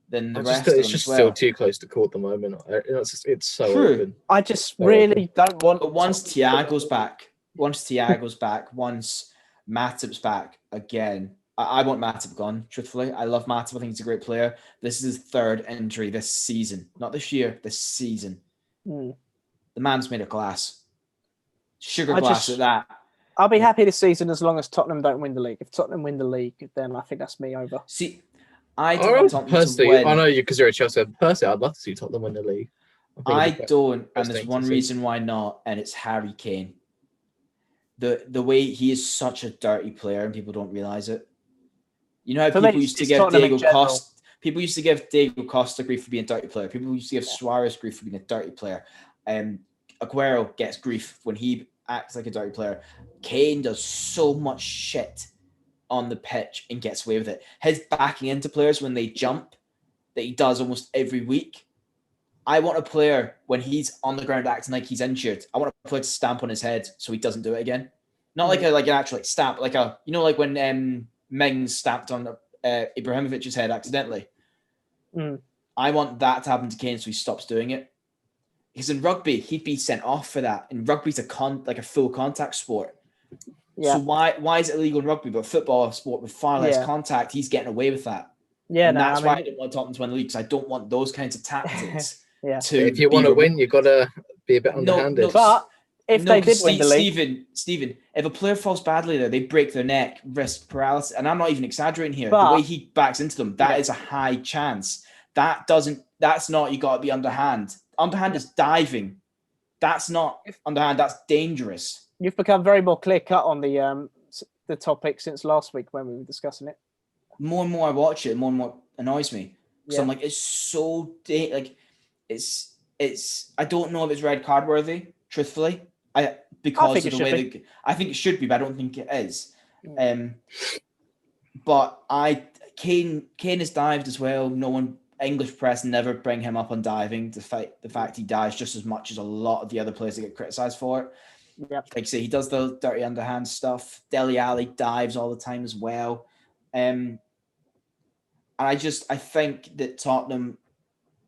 than the rest of them. It's just still too close to call at the moment. It's so open. I just really don't want... But once Thiago's back, once Matip's back again, I want Matip gone, truthfully. I love Matip. I think he's a great player. This is his third injury this season. Not this year, this season. The man's made of glass. Sugar glass at that. I'll be happy this season as long as Tottenham don't win the league. If Tottenham win the league, then I think that's me over. See, I don't want Tottenham to win. I know you because you're a Chelsea. Personally, I'd love to see Tottenham win the league. I don't, and there's one reason why not, and it's Harry Kane. The way he is such a dirty player, and people don't realise it. You know how people used to give Diego Costa grief for being a dirty player. People used to give Suarez grief for being a dirty player. Aguero gets grief when he acts like a dirty player. Kane does so much shit on the pitch and gets away with it. His backing into players when they jump that he does almost every week. I want a player when he's on the ground acting like he's injured. I want a player to stamp on his head so he doesn't do it again. Not like an actual stamp, like when Mings stamped on Ibrahimovic's head accidentally. I want that to happen to Kane so he stops doing it. Because in rugby, he'd be sent off for that. And rugby's a full contact sport. Yeah. So why is it illegal in rugby? But football, a sport with far less contact, he's getting away with that. Yeah, and that's why I didn't want Tottenham to win the league, because I don't want those kinds of tactics. If you want to win, you've got to be a bit underhanded. But if they did win the league... Stephen, if a player falls badly there, they break their neck, wrist paralysis, and I'm not even exaggerating here. The way he backs into them, that is a high chance. That's not, you got to be underhand. Underhand is diving. That's not underhand. That's dangerous. You've become very more clear cut on the topic since last week when we were discussing it. More and more I watch it, more and more it annoys me. So I'm like, it's so it's. I don't know if it's red card worthy. Truthfully, I think it should be, but I don't think it is. But Kane has dived as well. No one, English press never bring him up on diving. The fact he dives just as much as a lot of the other players that get criticised for it. Yep. Like I say, he does the dirty underhand stuff. Dele Alli dives all the time as well. And I think that Tottenham,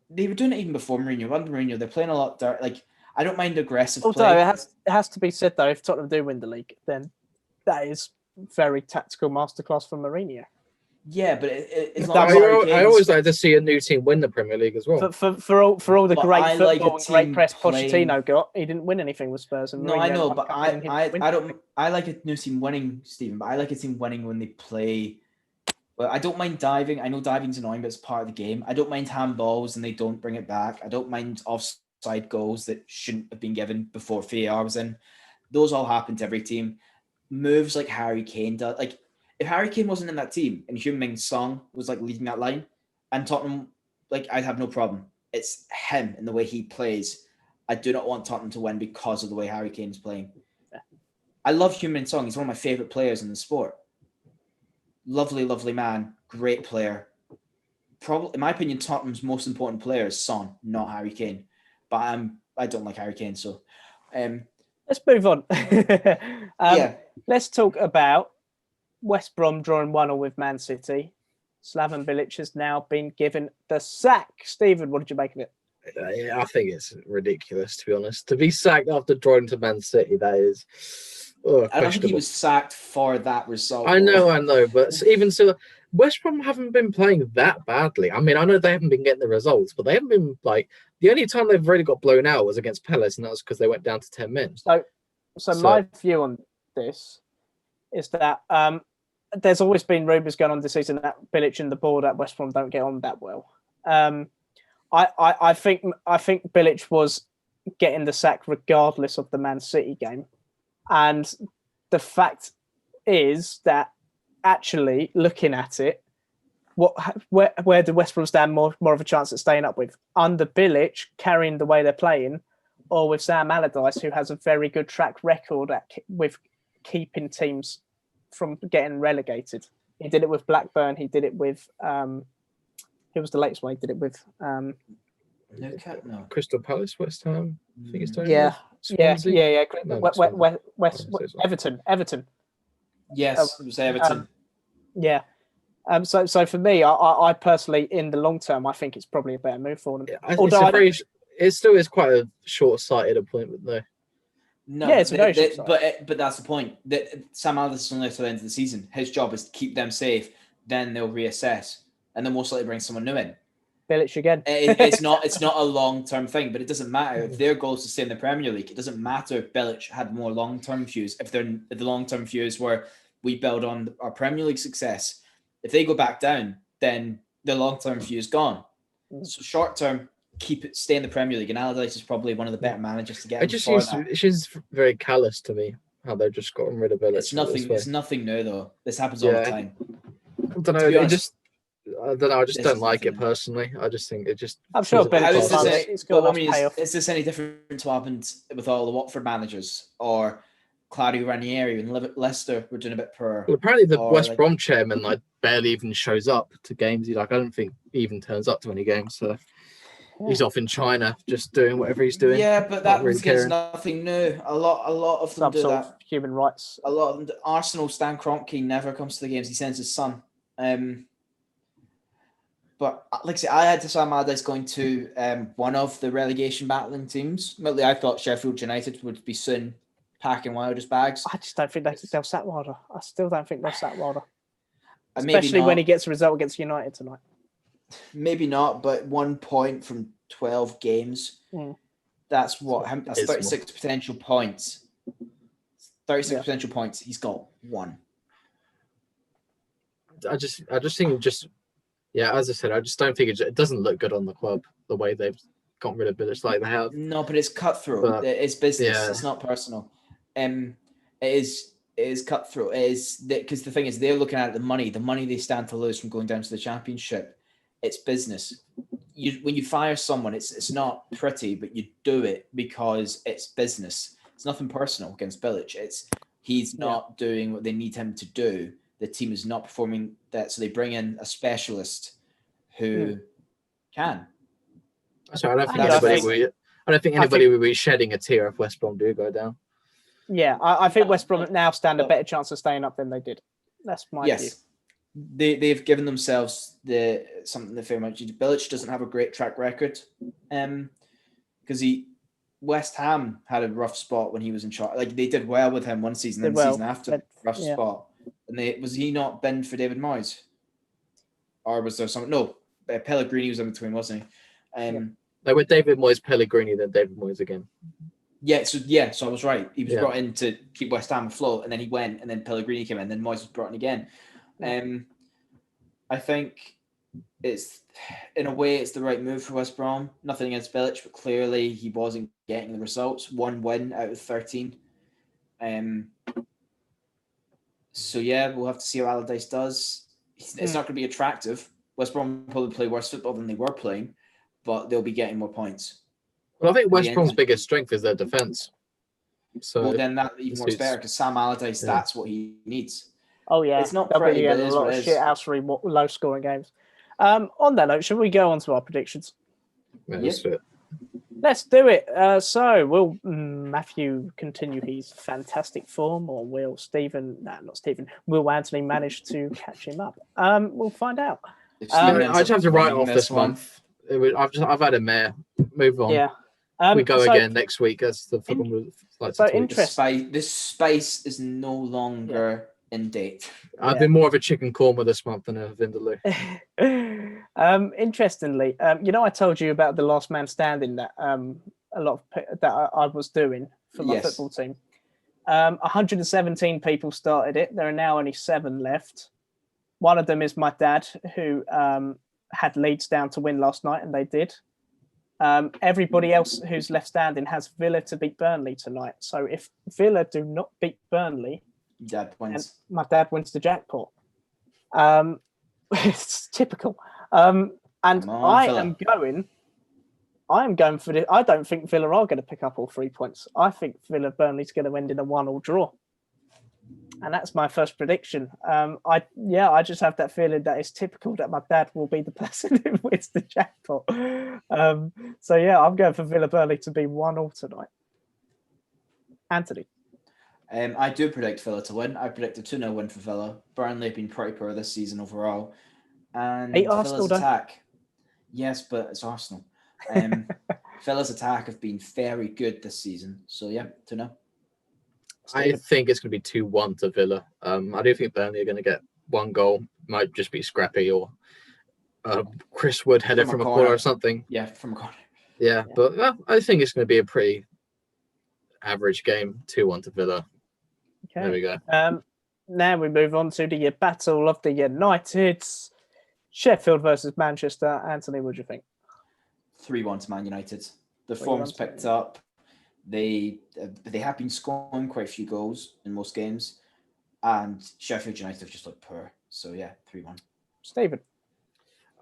they were doing it even before Mourinho. Under Mourinho, they're playing a lot dirty. Like, I don't mind aggressive play. Although it has to be said though, if Tottenham do win the league, then that is very tactical masterclass from Mourinho. Yeah, but I always like to see a new team win the Premier League as well. For all the great football like and great press Pochettino got, he didn't win anything with Spurs. And no, Mourinho I know, but I don't. I like a new team winning, Stephen. But I like a team winning when they play. Well, I don't mind diving. I know diving's annoying, but it's part of the game. I don't mind handballs and they don't bring it back. I don't mind offside goals that shouldn't have been given before VAR was in. Those all happen to every team. Moves like Harry Kane does, like. If Harry Kane wasn't in that team and Heung-min Son was like leading that line and Tottenham, like I'd have no problem. It's him and the way he plays. I do not want Tottenham to win because of the way Harry Kane's playing. Yeah. I love Heung-min Son. He's one of my favourite players in the sport. Lovely, lovely man. Great player. Probably, in my opinion, Tottenham's most important player is Son, not Harry Kane. But I don't like Harry Kane, so... Let's move on. Let's talk about West Brom drawing 1-1 with Man City. Slaven Bilic has now been given the sack. Stephen, what did you make of it? I think it's ridiculous, to be honest. To be sacked after drawing to Man City, that is... I don't think he was sacked for that result. I know, but even so, West Brom haven't been playing that badly. I mean, I know they haven't been getting the results, but they haven't been like... The only time they've really got blown out was against Palace, and that was because they went down to 10 men. So my view on this is that there's always been rumours going on this season that Bilic and the board at West Brom don't get on that well. I think Bilic was getting the sack regardless of the Man City game, and the fact is that actually looking at it, where do West Brom stand more of a chance at staying up with? Under Bilic carrying the way they're playing, or with Sam Allardyce, who has a very good track record with keeping teams from getting relegated. He did it with Blackburn. He did it with who was the latest one? He did it with Crystal Palace, West Ham. I think it's doing Swansea? Everton. Yes, it was Everton. Yeah. So for me, I personally, in the long term, I think it's probably a better move for them. Yeah, it still is quite a short-sighted appointment, though. No, yeah, it's very short-sighted. But that's the point. That Sam Allardyce is only to the end of the season. His job is to keep them safe. Then they'll reassess, and then most likely bring someone new in. Bilic again. It's not a long-term thing, but it doesn't matter if their goal is to stay in the Premier League. It doesn't matter if Bilic had more long-term views. If the long-term views were we build on our Premier League success. If they go back down, then the long-term view is gone. So short-term, stay in the Premier League, and Allardyce is probably one of the better managers to get. It seems very callous to me how they've just gotten rid of Bilic. It's nothing new though. This happens all the time. I don't know. I don't know. I just don't like it personally. I just think it just. I'm sure is this any different to what happened with all the Watford managers or Claudio Ranieri and Leicester were doing a bit per? Well, apparently the West Brom chairman barely even shows up to games. I don't think he even turns up to any games. So he's off in China, just doing whatever he's doing. Yeah, but that was nothing new. A lot of them do that. Human rights. A lot of them. Arsenal Stan Kroenke never comes to the games. He sends his son. But like I say, I had to Sam Allardyce going to one of the relegation battling teams. Admittedly, I thought Sheffield United would be soon packing Wilder's bags. I just don't think they'll sack Wilder. I still don't think they'll sack Wilder. Especially when he gets a result against United tonight. Maybe not, but 1 point from 12 games. That's what? That's 36 potential points. 36 potential points. He's got 1. I just think as I said, I just don't think it doesn't look good on the club the way they've got rid of Bilic like they have. No, but it's cutthroat. It's business. Yeah. It's not personal. It is cutthroat. It is because the thing is they're looking at the money they stand to lose from going down to the Championship. It's business. When you fire someone, it's not pretty, but you do it because it's business. It's nothing personal against Bilic. It's He's not doing what they need him to do. The team is not performing that, so they bring in a specialist who can. Sorry, I don't think anybody will be shedding a tear if West Brom do go down. Yeah, I think West Brom now stand a better chance of staying up than they did. That's my view. They've given themselves something that very much. Bilic doesn't have a great track record, because West Ham had a rough spot when he was in charge. Like, they did well with him one season, then the season after rough spot. And was he not binned for David Moyes, or was there something? No, Pellegrini was in between, wasn't he? Like with David Moyes, Pellegrini, then David Moyes again. So I was right. He was brought in to keep West Ham afloat, and then he went, and then Pellegrini came in, and then Moyes was brought in again. I think it's, in a way, it's the right move for West Brom. Nothing against Bilic, but clearly he wasn't getting the results. 1 win out of 13. So we'll have to see how Allardyce does. It's not going to be attractive. West Brom will probably play worse football than they were playing, but they'll be getting more points. Well, I think West Brom's biggest strength is their defence. So then that even works better, because Sam Allardyce, that's what he needs. Oh yeah, it's not pretty, but it is a lot what it of is. shit house, low scoring games. On that note, should we go on to our predictions? Let's do it. So will Matthew continue his fantastic form, or will will Anthony manage to catch him up? We'll find out. I just have to write off this month. I've had a mare. Move on. Yeah. We go again next week, as the football like. So interesting. This space is no longer in date. I've been more of a chicken korma this month than a vindaloo. Interestingly, I told you about the last man standing that a lot of that I was doing for my football team. 117 people started it. There are now only 7 left. One of them is my dad, who had Leeds down to win last night, and they did. Everybody else who's left standing has Villa to beat Burnley tonight. So if Villa do not beat Burnley, Dad wins. My dad wins the jackpot. It's typical. And I am going for this. I don't think Villa are going to pick up all 3 points. I think Villa Burnley's going to end in a 1-1 draw. And that's my first prediction. I just have that feeling that it's typical that my dad will be the person who wins the jackpot. I'm going for Villa Burnley to be 1-1 tonight. Anthony. I do predict Villa to win. I predict a 2-0 win for Villa. Burnley have been pretty poor this season overall. And Villa's attack. Yes, but it's Arsenal. Villa's attack have been very good this season. So, 2-0. I think it's going to be 2-1 to Villa. I do think Burnley are going to get 1 goal. Might just be scrappy, or Chris Wood header from a corner or something. Yeah, from a corner. Yeah, but I think it's going to be a pretty average game. 2-1 to Villa. Okay. There we go. Now we move on to the Battle of the Uniteds. Sheffield versus Manchester. Anthony, what do you think? 3-1 to Man United. The form's picked up. They have been scoring quite a few goals in most games, and Sheffield United have just looked poor. So 3-1. Stephen.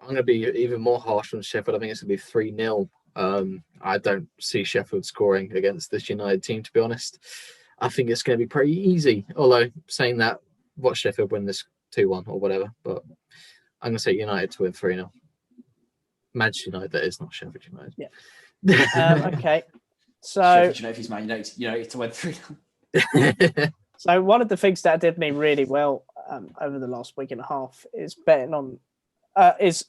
I'm going to be even more harsh on Sheffield. I think it's going to be 3-0. I don't see Sheffield scoring against this United team, to be honest. I think it's going to be pretty easy. Although, saying that, watch Sheffield win this 2-1 or whatever. But I'm going to say United to win 3-0. Manchester United, that is, not Sheffield United. Yeah. Okay. So Sheffield United is Man United to win 3-0. So one of the things that did me really well over the last week and a half is betting on is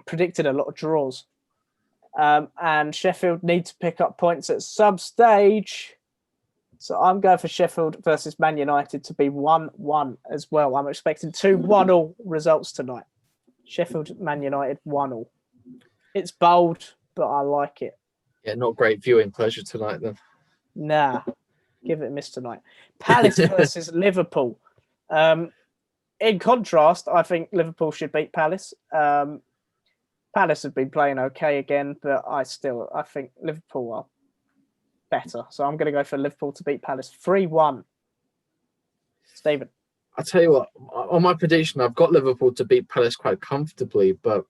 predicted a lot of draws. And Sheffield need to pick up points at some stage. So I'm going for Sheffield versus Man United to be 1-1 as well. I'm expecting 2 1-0 results tonight. Sheffield, Man United 1-0. It's bold, but I like it. Yeah, not great viewing pleasure tonight then. Nah, give it a miss tonight. Palace versus Liverpool. In contrast, I think Liverpool should beat Palace. Palace have been playing okay again, but I think Liverpool are better. So I'm going to go for Liverpool to beat Palace 3-1. Stephen. I'll tell you what, on my prediction, I've got Liverpool to beat Palace quite comfortably, but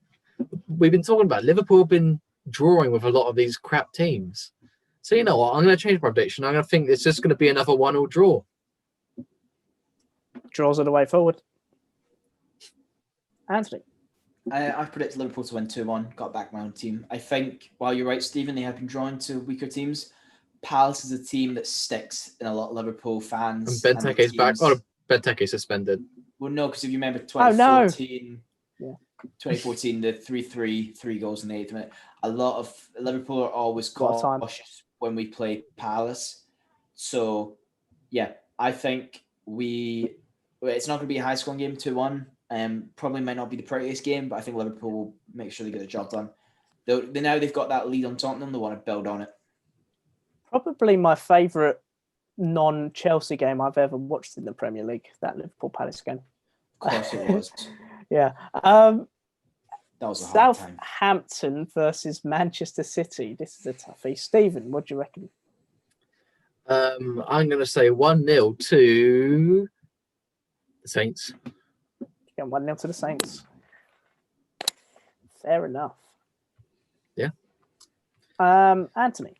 we've been talking about Liverpool have been drawing with a lot of these crap teams. So you know what, I'm going to change my prediction. I'm going to think it's just going to be another 1-0 draw. draws are the way forward. Anthony. I predict Liverpool to win 2-1. Got back my own team. I think, while you're right, Stephen, they have been drawn to weaker teams. Palace is a team that sticks in a lot of Liverpool fans. And Benteke's back. Oh, Benteke suspended. Well, no, because if you remember 2014, 2014, the 3-3, 3 goals in the 8th minute. A lot of Liverpool are always cautious when we play Palace. So, yeah, I think it's not going to be a high-scoring game, 2-1. Probably might not be the prettiest game, but I think Liverpool will make sure they get the job done. Now they've got that lead on Tottenham, they want to build on it. Probably my favourite non-Chelsea game I've ever watched in the Premier League, that Liverpool Palace game. Of course it was. Yeah. That was a hard time. Southampton versus Manchester City. This is a toughie. Stephen, what do you reckon? I'm going to say 1-0 to the Saints. Going 1-0 to the Saints. Fair enough. Yeah. Anthony.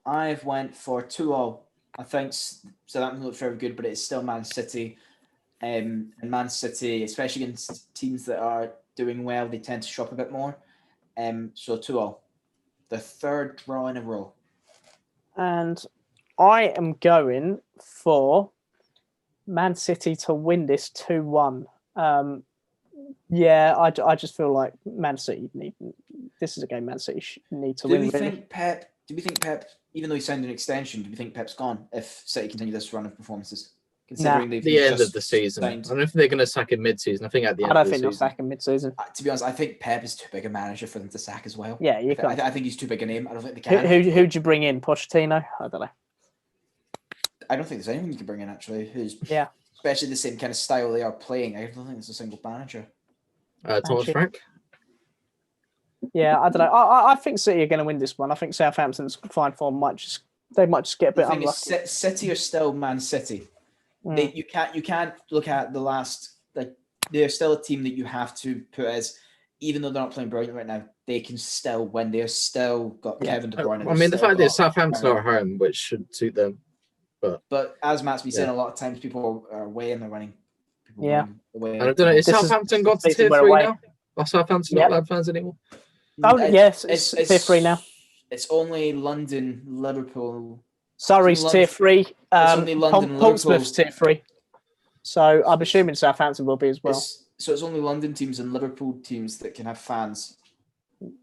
I've went for 2-0. I think Southampton look very good, but it's still Man City. And Man City, especially against teams that are doing well, they tend to shop a bit more. So 2-0. The third draw in a row. And I am going for Man City to win this 2-1. I just feel like Man City this is a game Man City need to win. Do we think Pep, even though he signed an extension, do we think Pep's gone if City continue this run of performances? Considering the end of the season. I don't know if they're going to sack him mid-season. I think at the end. I don't think they'll sack him mid-season. To be honest, I think Pep is too big a manager for them to sack as well. Yeah, you can. I think he's too big a name. I don't think they can. Who'd you bring in? Pochettino? I don't know. I don't think there's anyone you can bring in actually who's especially the same kind of style they are playing. I don't think it's a single manager. Thomas Frank. Yeah, I don't know. I think City are going to win this one. I think Southampton's fine form might just get a bit unlucky. City are still Man City. You can't look at the last, like, they're still a team that you have to put as, even though they're not playing brilliant right now, they can still win. They're still got Kevin De Bruyne. I mean, the fact that Southampton are at home, which should suit them. But as Matt's been saying, a lot of times people are away and they're winning. Yeah. I don't know. Is Southampton got to tier 3 now? Are Southampton not Lad fans anymore? Oh, yes. It's tier 3 now. It's only London, Liverpool. Surrey's tier 3. It's only London, Portsmouth's tier 3. So I'm assuming Southampton will be as well. So it's only London teams and Liverpool teams that can have fans.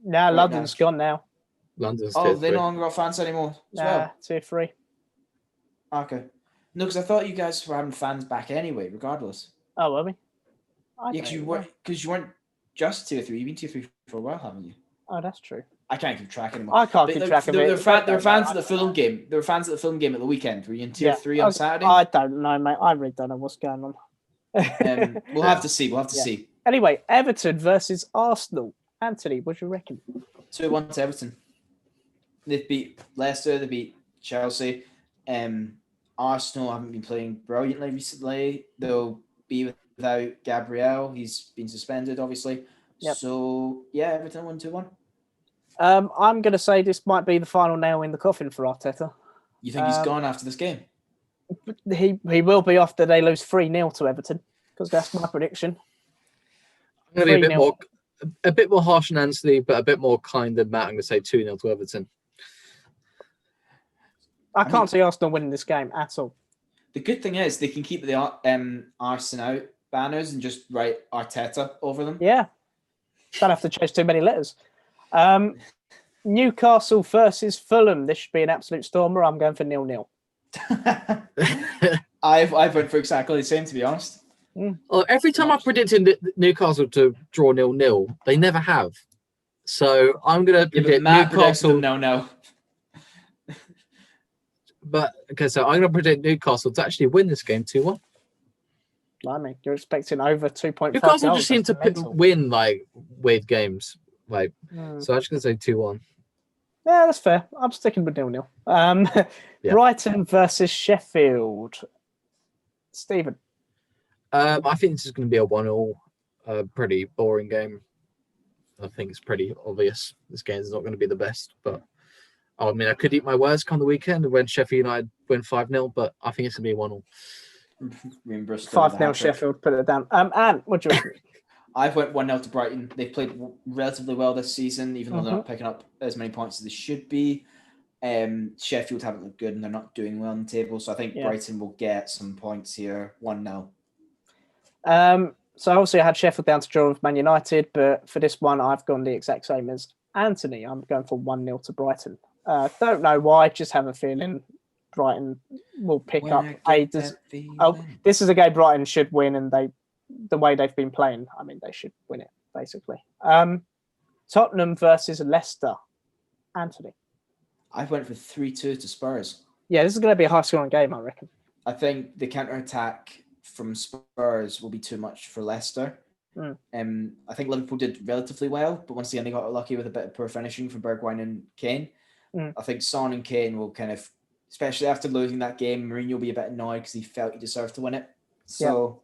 Now London's gone now. London's tier 3. They no longer got fans anymore as well? Tier 3. Okay. No, because I thought you guys were having fans back anyway, regardless. Oh, were we? Because you weren't just tier 3. You've been tier 3 for a while, haven't you? Oh, that's true. I can't keep track anymore. I can't keep track of it. There were fans at the Fulham game. There were fans at the Fulham game at the weekend. Were you in tier 3 on Saturday? I don't know, mate. I really don't know what's going on. We'll have to see. We'll have to see. Anyway, Everton versus Arsenal. Anthony, what do you reckon? 2-1 to Everton. They've beat Leicester. They beat Chelsea. Arsenal haven't been playing brilliantly recently. They'll be without Gabriel. He's been suspended, obviously. Yep. So, yeah, Everton 1-2-1. I'm going to say this might be the final nail in the coffin for Arteta. You think he's gone after this game? He will be after they lose 3-0 to Everton, because that's my prediction. I'm going to be a bit more harsh than Anthony, but a bit more kind than Matt. I'm going to say 2-0 to Everton. I can't see Arsenal winning this game at all. The good thing is they can keep the Arsenal out banners and just write Arteta over them. Yeah. Don't have to chase too many letters. Newcastle versus Fulham. This should be an absolute stormer. I'm going for 0-0. I've went for exactly the same, to be honest. Well, every time I've predicted Newcastle to draw 0-0, they never have. So I'm going to predict Newcastle. No. But okay, so I'm going to predict Newcastle to actually win this game 2-1. Blimey, you're expecting over 2.5 Newcastle goals. just seem to win like weird games, so I'm just going to say 2-1. Yeah, that's fair. I'm sticking with 0-0. Brighton versus Sheffield. Stephen. I think this is going to be a 1-1, pretty boring game. I think it's pretty obvious this game is not going to be the best, but I mean, I could eat my words come the weekend when Sheffield United win 5-0, but I think it's going to be 1-1. Bristol. 5-0 Sheffield, put it down. Anne, what do you reckon? I've went 1-0 to Brighton. They played relatively well this season, even though they're not Mm-hmm. picking up as many points as they should be. Sheffield haven't looked good and they're not doing well on the table. So I think Brighton will get some points here. 1-0. So obviously I had Sheffield down to draw with Man United, but for this one I've gone the exact same as Anthony. I'm going for 1-0 to Brighton. Don't know why, just have a feeling Brighton will pick up. This is a game Brighton should win, and the way they've been playing, I mean, they should win it, basically. Tottenham versus Leicester. Anthony. I went for 3-2 to Spurs. Yeah, this is going to be a high-scoring game, I reckon. I think the counter-attack from Spurs will be too much for Leicester. I think Liverpool did relatively well, but once again, they got lucky with a bit of poor finishing from Bergwijn and Kane. I think Son and Kane will kind of, especially after losing that game, Mourinho will be a bit annoyed because he felt he deserved to win it. So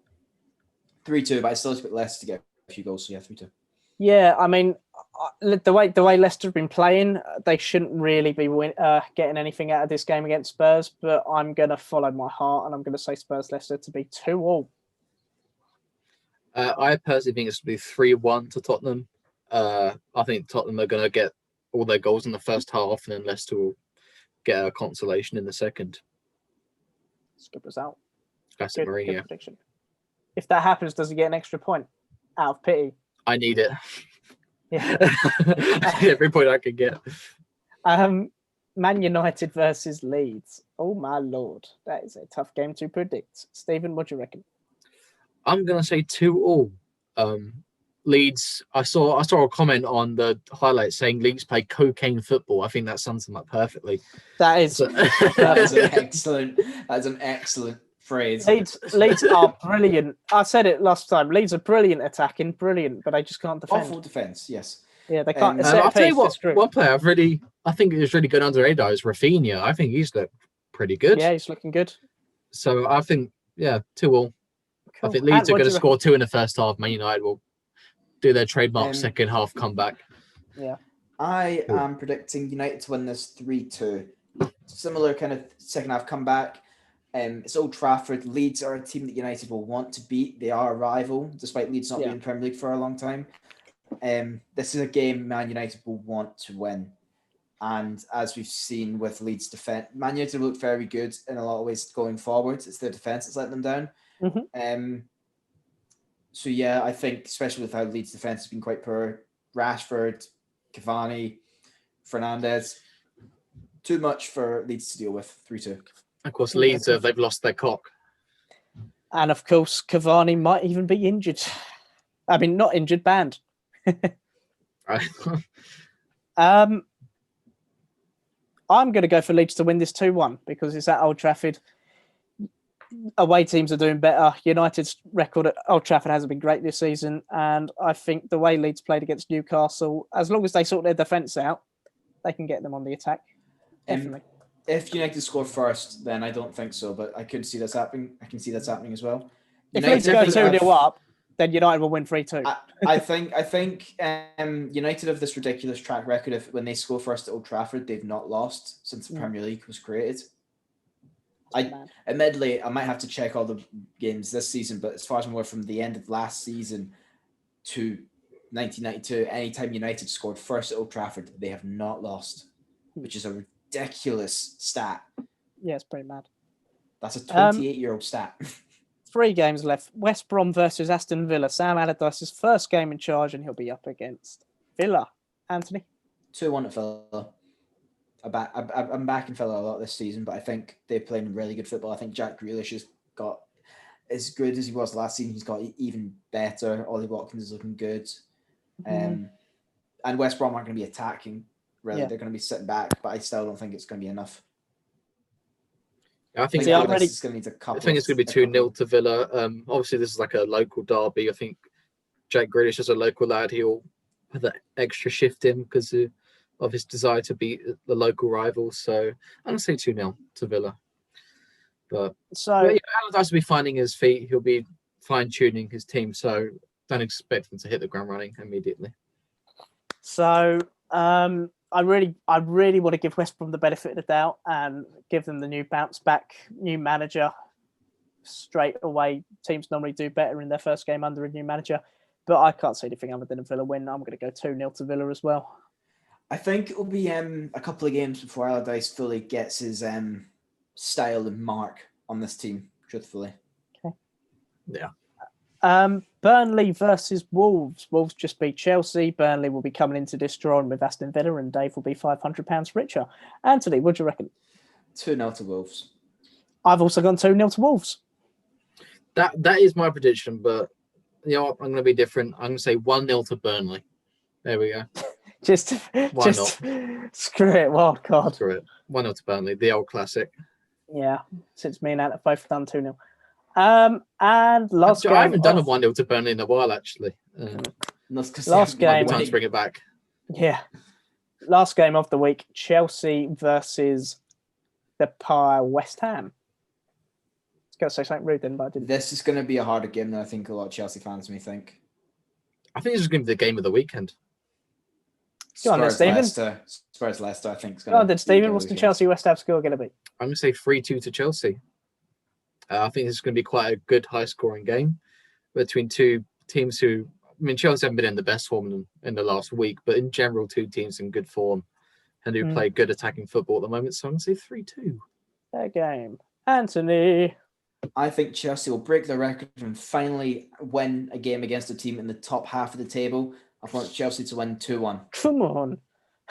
3-2, but I still expect Leicester to get a few goals. So yeah, 3-2. Yeah, I mean, the way Leicester have been playing, they shouldn't really be getting anything out of this game against Spurs. But I'm going to follow my heart, and I'm going to say Spurs Leicester to be 2-2. I personally think it's going to be 3-1 to Tottenham. I think Tottenham are going to get all their goals in the first half, and then Leicester will get a consolation in the second. It's a good result. Classic Mourinho. Good prediction. If that happens, does he get an extra point out of pity? I need it. Yeah. Every point I can get. Man United versus Leeds. Oh my lord, that is a tough game to predict. Stephen, what do you reckon? I'm gonna say 2-2. Leeds. I saw a comment on the highlights saying Leeds play cocaine football. I think that sums them up perfectly. That is that's an excellent phrase. Leeds are brilliant. I said it last time. Leeds are brilliant attacking, brilliant, but they just can't defend. Awful defense, yes. Yeah, they can't. I'll tell you what. One player I think is really good under the radar is Rafinha. I think he's looked pretty good. Yeah, he's looking good. So I think 2-2. Cool. I think Leeds are going to score 2 in the first half. Man United will do their trademark second half comeback. Yeah. I am predicting United to win this 3-2. Similar kind of second half comeback. It's Old Trafford. Leeds are a team that United will want to beat. They are a rival, despite Leeds not being in Premier League for a long time. This is a game Man United will want to win. And as we've seen with Leeds' defence, Man United look very good in a lot of ways going forward. It's their defence that's letting them down. So yeah, I think especially with how Leeds' defence has been quite poor, Rashford, Cavani, Fernandes, too much for Leeds to deal with. 3-2. Of course, Leeds they've lost their cock, and of course Cavani might even be injured. I mean, not injured, banned. Right. I'm going to go for Leeds to win this 2-1 because it's at Old Trafford. Away teams are doing better. United's record at Old Trafford hasn't been great this season, and I think the way Leeds played against Newcastle, as long as they sort their defence out, they can get them on the attack. Definitely. If United score first, then I don't think so, but I could see that's happening. I can see that's happening as well. If Leeds go 2-0 up, then United will win 3-2. I think United have this ridiculous track record of when they score first at Old Trafford, they've not lost since the Premier League was created. Admittedly, I might have to check all the games this season, but as far as I'm aware, from the end of last season to 1992, anytime United scored first at Old Trafford, they have not lost, which is a ridiculous stat. Yeah, it's pretty mad. That's a 28-year-old stat. 3 games left. West Brom versus Aston Villa. Sam Allardyce's first game in charge, and he'll be up against Villa. Anthony? 2-1 at Villa. I'm backing Villa a lot this season, but I think they're playing really good football. I think Jack Grealish has got as good as he was last season. He's got even better. Ollie Watkins is looking good. And West Brom aren't going to be attacking, really. Yeah. They're going to be sitting back, but I still don't think it's going to be enough. I think it's going to need a couple. I think it's going to be 2-0 to Villa. Obviously, this is like a local derby. I think Jack Grealish is a local lad. He'll put that extra shift in because of his desire to beat the local rivals. So I'm going to say 2-0 to Villa. But Allardyce will be finding his feet. He'll be fine-tuning his team. So don't expect him to hit the ground running immediately. So I really want to give West Brom the benefit of the doubt and give them the new bounce back, new manager. straight away. Teams normally do better in their first game under a new manager, but I can't see anything other than a Villa win. I'm going to go 2-0 to Villa as well. I think it will be a couple of games before Allardyce fully gets his style and mark on this team, truthfully. Okay. Yeah. Burnley versus Wolves. Wolves just beat Chelsea. Burnley will be coming into this drawing with Aston Villa, and Dave will be £500 richer. Anthony, what do you reckon? 2-0 to Wolves. I've also gone 2-0 to Wolves. That is my prediction, but I'm going to be different. I'm going to say 1-0 to Burnley. There we go. Just screw it, wild card. Screw it. 1-0 to Burnley, the old classic. Yeah, since me and Ant have both done 2-0. And last game. I haven't done a 1-0 to Burnley in a while, actually. Last game. Time to bring it back. Yeah. Last game of the week, Chelsea versus the West Ham. I was going to say something rude then, but I didn't. This is going to be a harder game than I think a lot of Chelsea fans may think. I think this is going to be the game of the weekend. Go on then, Stephen. Spurs Leicester, I think. Go on then, Stephen. What's the Chelsea West Ham score going to be? I'm going to say 3-2 to Chelsea. I think this is going to be quite a good, high-scoring game between two teams who, Chelsea haven't been in the best form in the last week, but in general, two teams in good form and who play good attacking football at the moment. So I'm going to say 3-2. Fair game. Anthony. I think Chelsea will break the record and finally win a game against a team in the top half of the table. I want Chelsea to win 2-1. Come on.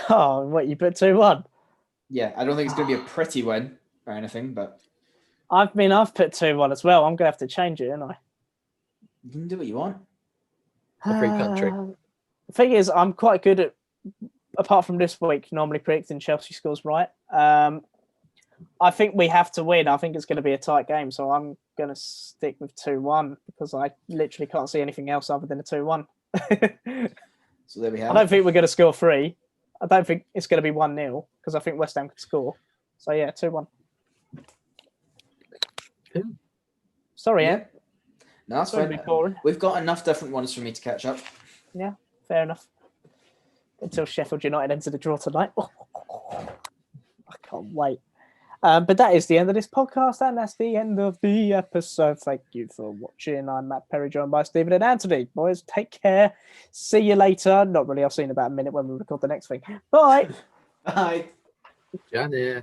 Oh, what, you put 2-1? Yeah, I don't think it's going to be a pretty win or anything, but... I've put 2-1 as well. I'm going to have to change it, aren't I? You can do what you want. A free country. The thing is, I'm quite good at, apart from this week, normally predicting Chelsea scores right. I think we have to win. I think it's going to be a tight game, so I'm going to stick with 2-1 because I literally can't see anything else other than a 2-1. So there we have I don't think we're going to score 3. I don't think it's going to be 1-0 because I think West Ham could score. So yeah, 2-1. Sorry, yeah. No, that's fine. We've got enough different ones for me to catch up. Yeah, fair enough. Until Sheffield United enter the draw tonight. I can't wait. But that is the end of this podcast, and that's the end of the episode. Thank you for watching. I'm Matt Perry, joined by Stephen and Anthony. Boys, take care. See you later. Not really. I'll see you in about a minute when we record the next thing. Bye. Bye. Johnny.